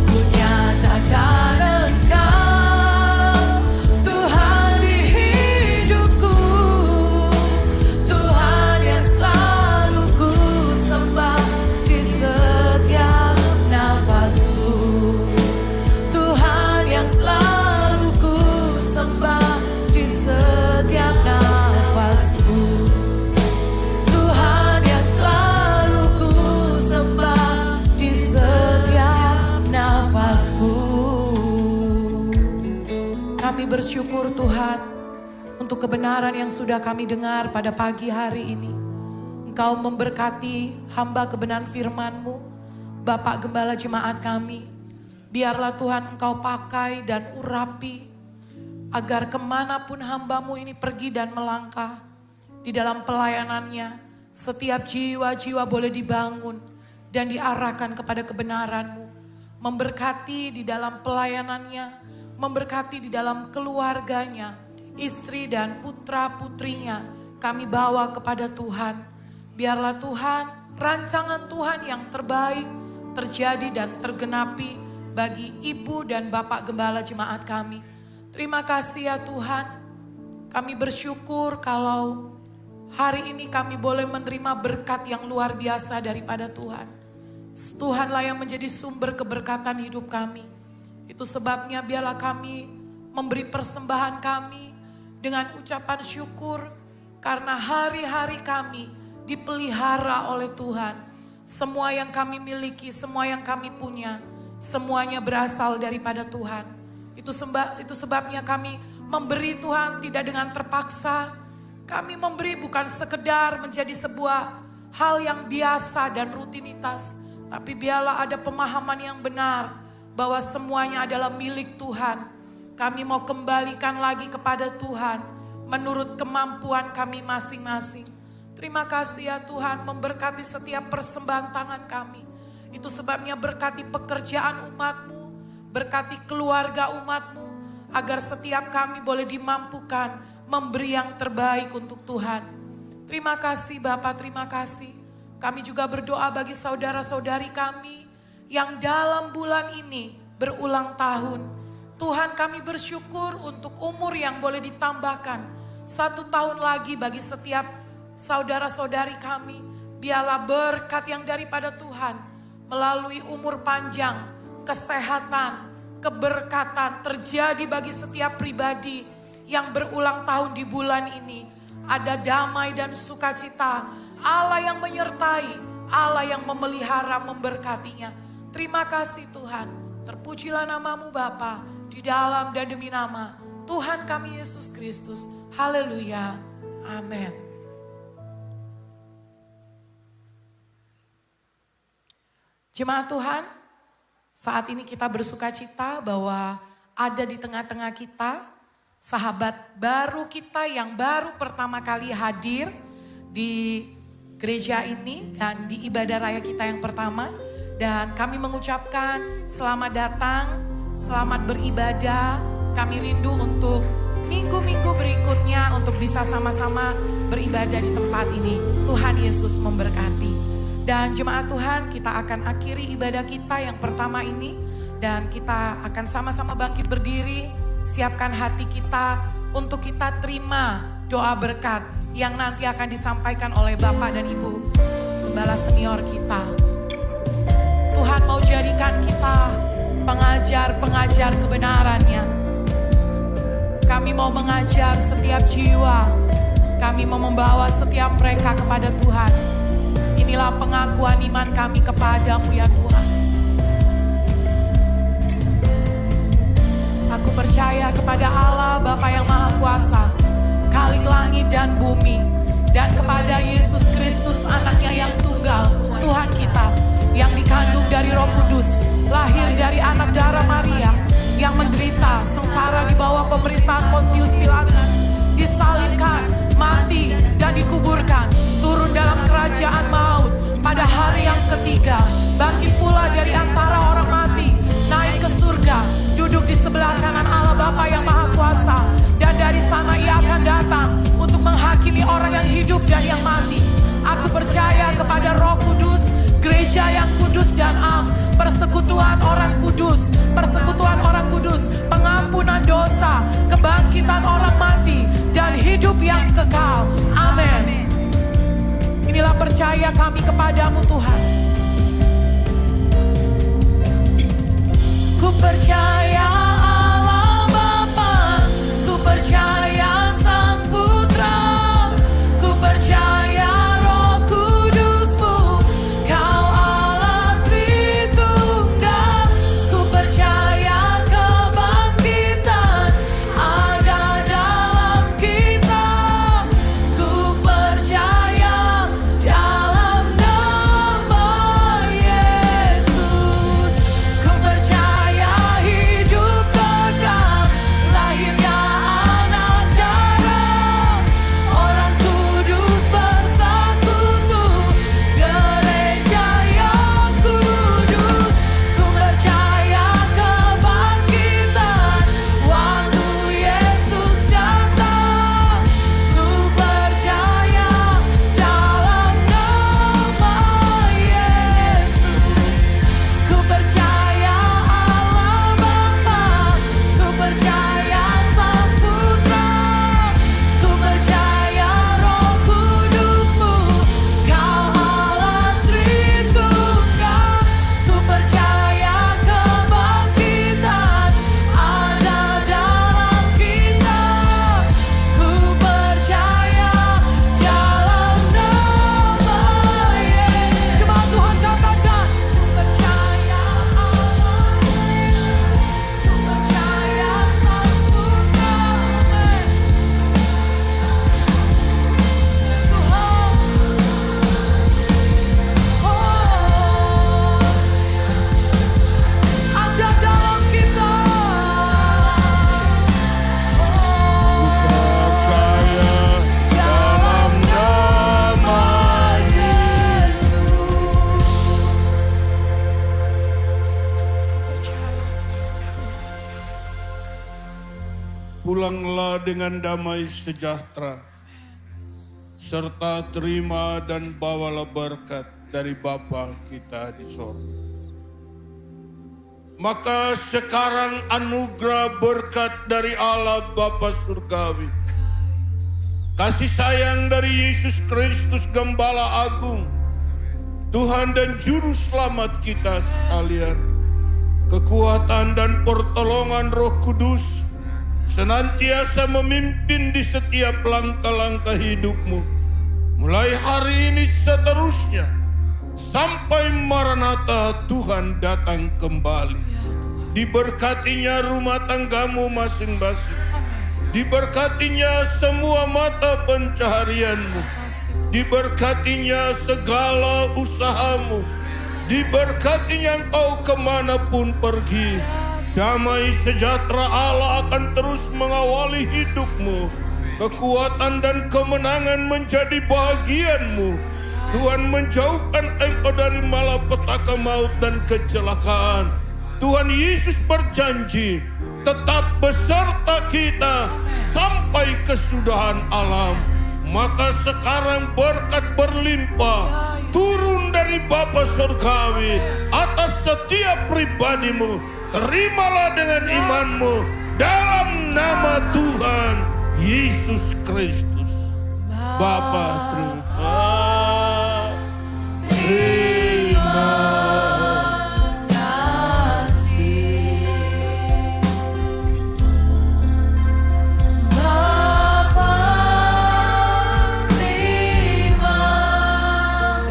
Ku nyatakan Engkau Tuhan di hidupku, Tuhan yang selalu ku sembah di setiap nafasku. Tuhan yang selalu ku sembah di setiap nafasku. Tuhan yang selalu ku sembah di setiap nafasku. Kami bersyukur Tuhan untuk kebenaran yang sudah kami dengar pada pagi hari ini. Engkau memberkati hamba kebenaran firman-Mu, Bapak Gembala Jemaat kami. Biarlah Tuhan Engkau pakai dan urapi agar kemanapun hamba-Mu ini pergi dan melangkah di dalam pelayanannya, setiap jiwa-jiwa boleh dibangun dan diarahkan kepada kebenaran-Mu. Memberkati di dalam pelayanannya, memberkati di dalam keluarganya, istri dan putra-putrinya kami bawa kepada Tuhan. Biarlah Tuhan, rancangan Tuhan yang terbaik terjadi dan tergenapi bagi ibu dan bapak gembala jemaat kami. Terima kasih ya Tuhan. Kami bersyukur kalau hari ini kami boleh menerima berkat yang luar biasa daripada Tuhan. Tuhanlah yang menjadi sumber keberkatan hidup kami. Itu sebabnya biarlah kami memberi persembahan kami dengan ucapan syukur karena hari-hari kami dipelihara oleh Tuhan. Semua yang kami miliki, semua yang kami punya, semuanya berasal daripada Tuhan. Itu sebabnya kami memberi Tuhan tidak dengan terpaksa. Kami memberi bukan sekedar menjadi sebuah hal yang biasa dan rutinitas. Tapi biarlah ada pemahaman yang benar bahwa semuanya adalah milik Tuhan. Kami mau kembalikan lagi kepada Tuhan menurut kemampuan kami masing-masing. Terima kasih ya Tuhan, memberkati setiap persembahan tangan kami. Itu sebabnya berkati pekerjaan umat-Mu, berkati keluarga umat-Mu, agar setiap kami boleh dimampukan memberi yang terbaik untuk Tuhan. Terima kasih Bapak, terima kasih. Kami juga berdoa bagi saudara-saudari kami yang dalam bulan ini berulang tahun. Tuhan, kami bersyukur untuk umur yang boleh ditambahkan 1 tahun lagi bagi setiap saudara-saudari kami. Biarlah berkat yang daripada Tuhan melalui umur panjang, kesehatan, keberkatan terjadi bagi setiap pribadi yang berulang tahun di bulan ini. Ada damai dan sukacita, Allah yang menyertai, Allah yang memelihara, memberkatinya. Terima kasih Tuhan, terpujilah namamu Bapa, di dalam dan demi nama Tuhan kami Yesus Kristus. Haleluya, amin. Jemaat Tuhan, saat ini kita bersukacita bahwa ada di tengah-tengah kita sahabat baru kita yang baru pertama kali hadir di gereja ini dan di ibadah raya kita yang pertama. Dan kami mengucapkan selamat datang, selamat beribadah. Kami rindu untuk minggu-minggu berikutnya untuk bisa sama-sama beribadah di tempat ini. Tuhan Yesus memberkati. Dan jemaat Tuhan, kita akan akhiri ibadah kita yang pertama ini. Dan kita akan sama-sama bangkit berdiri, siapkan hati kita untuk kita terima doa berkat yang nanti akan disampaikan oleh Bapak dan Ibu Gembala senior kita. Tuhan mau jadikan kita pengajar-pengajar kebenarannya. Kami mau mengajar setiap jiwa. Kami mau membawa setiap mereka kepada Tuhan. Inilah pengakuan iman kami kepadamu ya Tuhan. Aku percaya kepada Allah Bapa yang Maha Kuasa, Khalik langit dan bumi, dan kepada Yesus Kristus anaknya yang tunggal, Tuhan kita, yang dikandung dari Roh Kudus, lahir dari anak darah Maria, yang menderita sengsara di bawah pemerintahan Pontius Pilatus, disalibkan, mati dan dikuburkan, turun dalam kerajaan maut pada hari yang ketiga, bangkit pula dari antara orang mati, naik ke surga, duduk di sebelah kanan Allah Bapa yang Maha Kuasa, dan dari sana Ia akan datang untuk menghakimi orang yang hidup dan yang mati. Aku percaya kepada Roh Kudus, gereja yang kudus dan am, persekutuan orang kudus, pengampunan dosa, kebangkitan orang mati, dan hidup yang kekal. Amin. Inilah percaya kami kepadamu Tuhan. Ku percaya Allah Bapa, ku percaya Sang Putra, ku percaya Roh Kudus-Mu, Kau Allah Tritunggal, ku percaya kebangkitan ada dalam kita, ku percaya dalam nama Yesus, ku percaya hidup kekal, lahirnya anak dengan damai sejahtera. Serta terima dan bawalah berkat dari Bapa kita di sorga. Maka sekarang anugerah berkat dari Allah Bapa Surgawi, kasih sayang dari Yesus Kristus Gembala Agung, Tuhan dan Juru Selamat kita sekalian, kekuatan dan pertolongan Roh Kudus senantiasa memimpin di setiap langkah-langkah hidupmu, mulai hari ini seterusnya, sampai Maranatha Tuhan datang kembali. Diberkatinya rumah tanggamu masing-masing. Diberkatinya semua mata pencaharianmu. Diberkatinya segala usahamu. Diberkatinya engkau kemanapun pergi. Damai sejahtera Allah akan terus mengawali hidupmu. Kekuatan dan kemenangan menjadi bagianmu. Tuhan menjauhkan engkau dari malapetaka maut dan kecelakaan. Tuhan Yesus berjanji tetap beserta kita sampai kesudahan alam. Maka sekarang berkat berlimpah turun dari Bapa Surgawi atas setiap pribadimu. Terimalah dengan imanmu dalam nama Tuhan Yesus Kristus. Bapa, terima kasih. Bapa, terima kasih. Bapa di dalam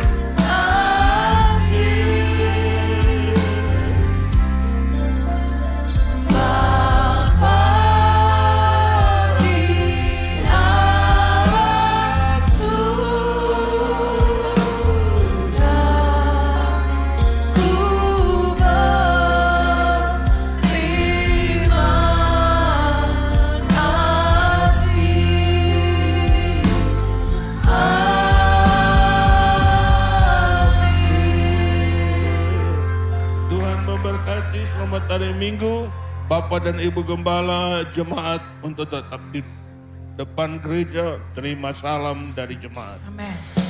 surga, ku berterima kasih. Tuhan memberkati. Selamat hari Minggu. Bapak dan Ibu Gembala jemaat untuk tetap di depan gereja. Terima salam dari jemaat. Amin.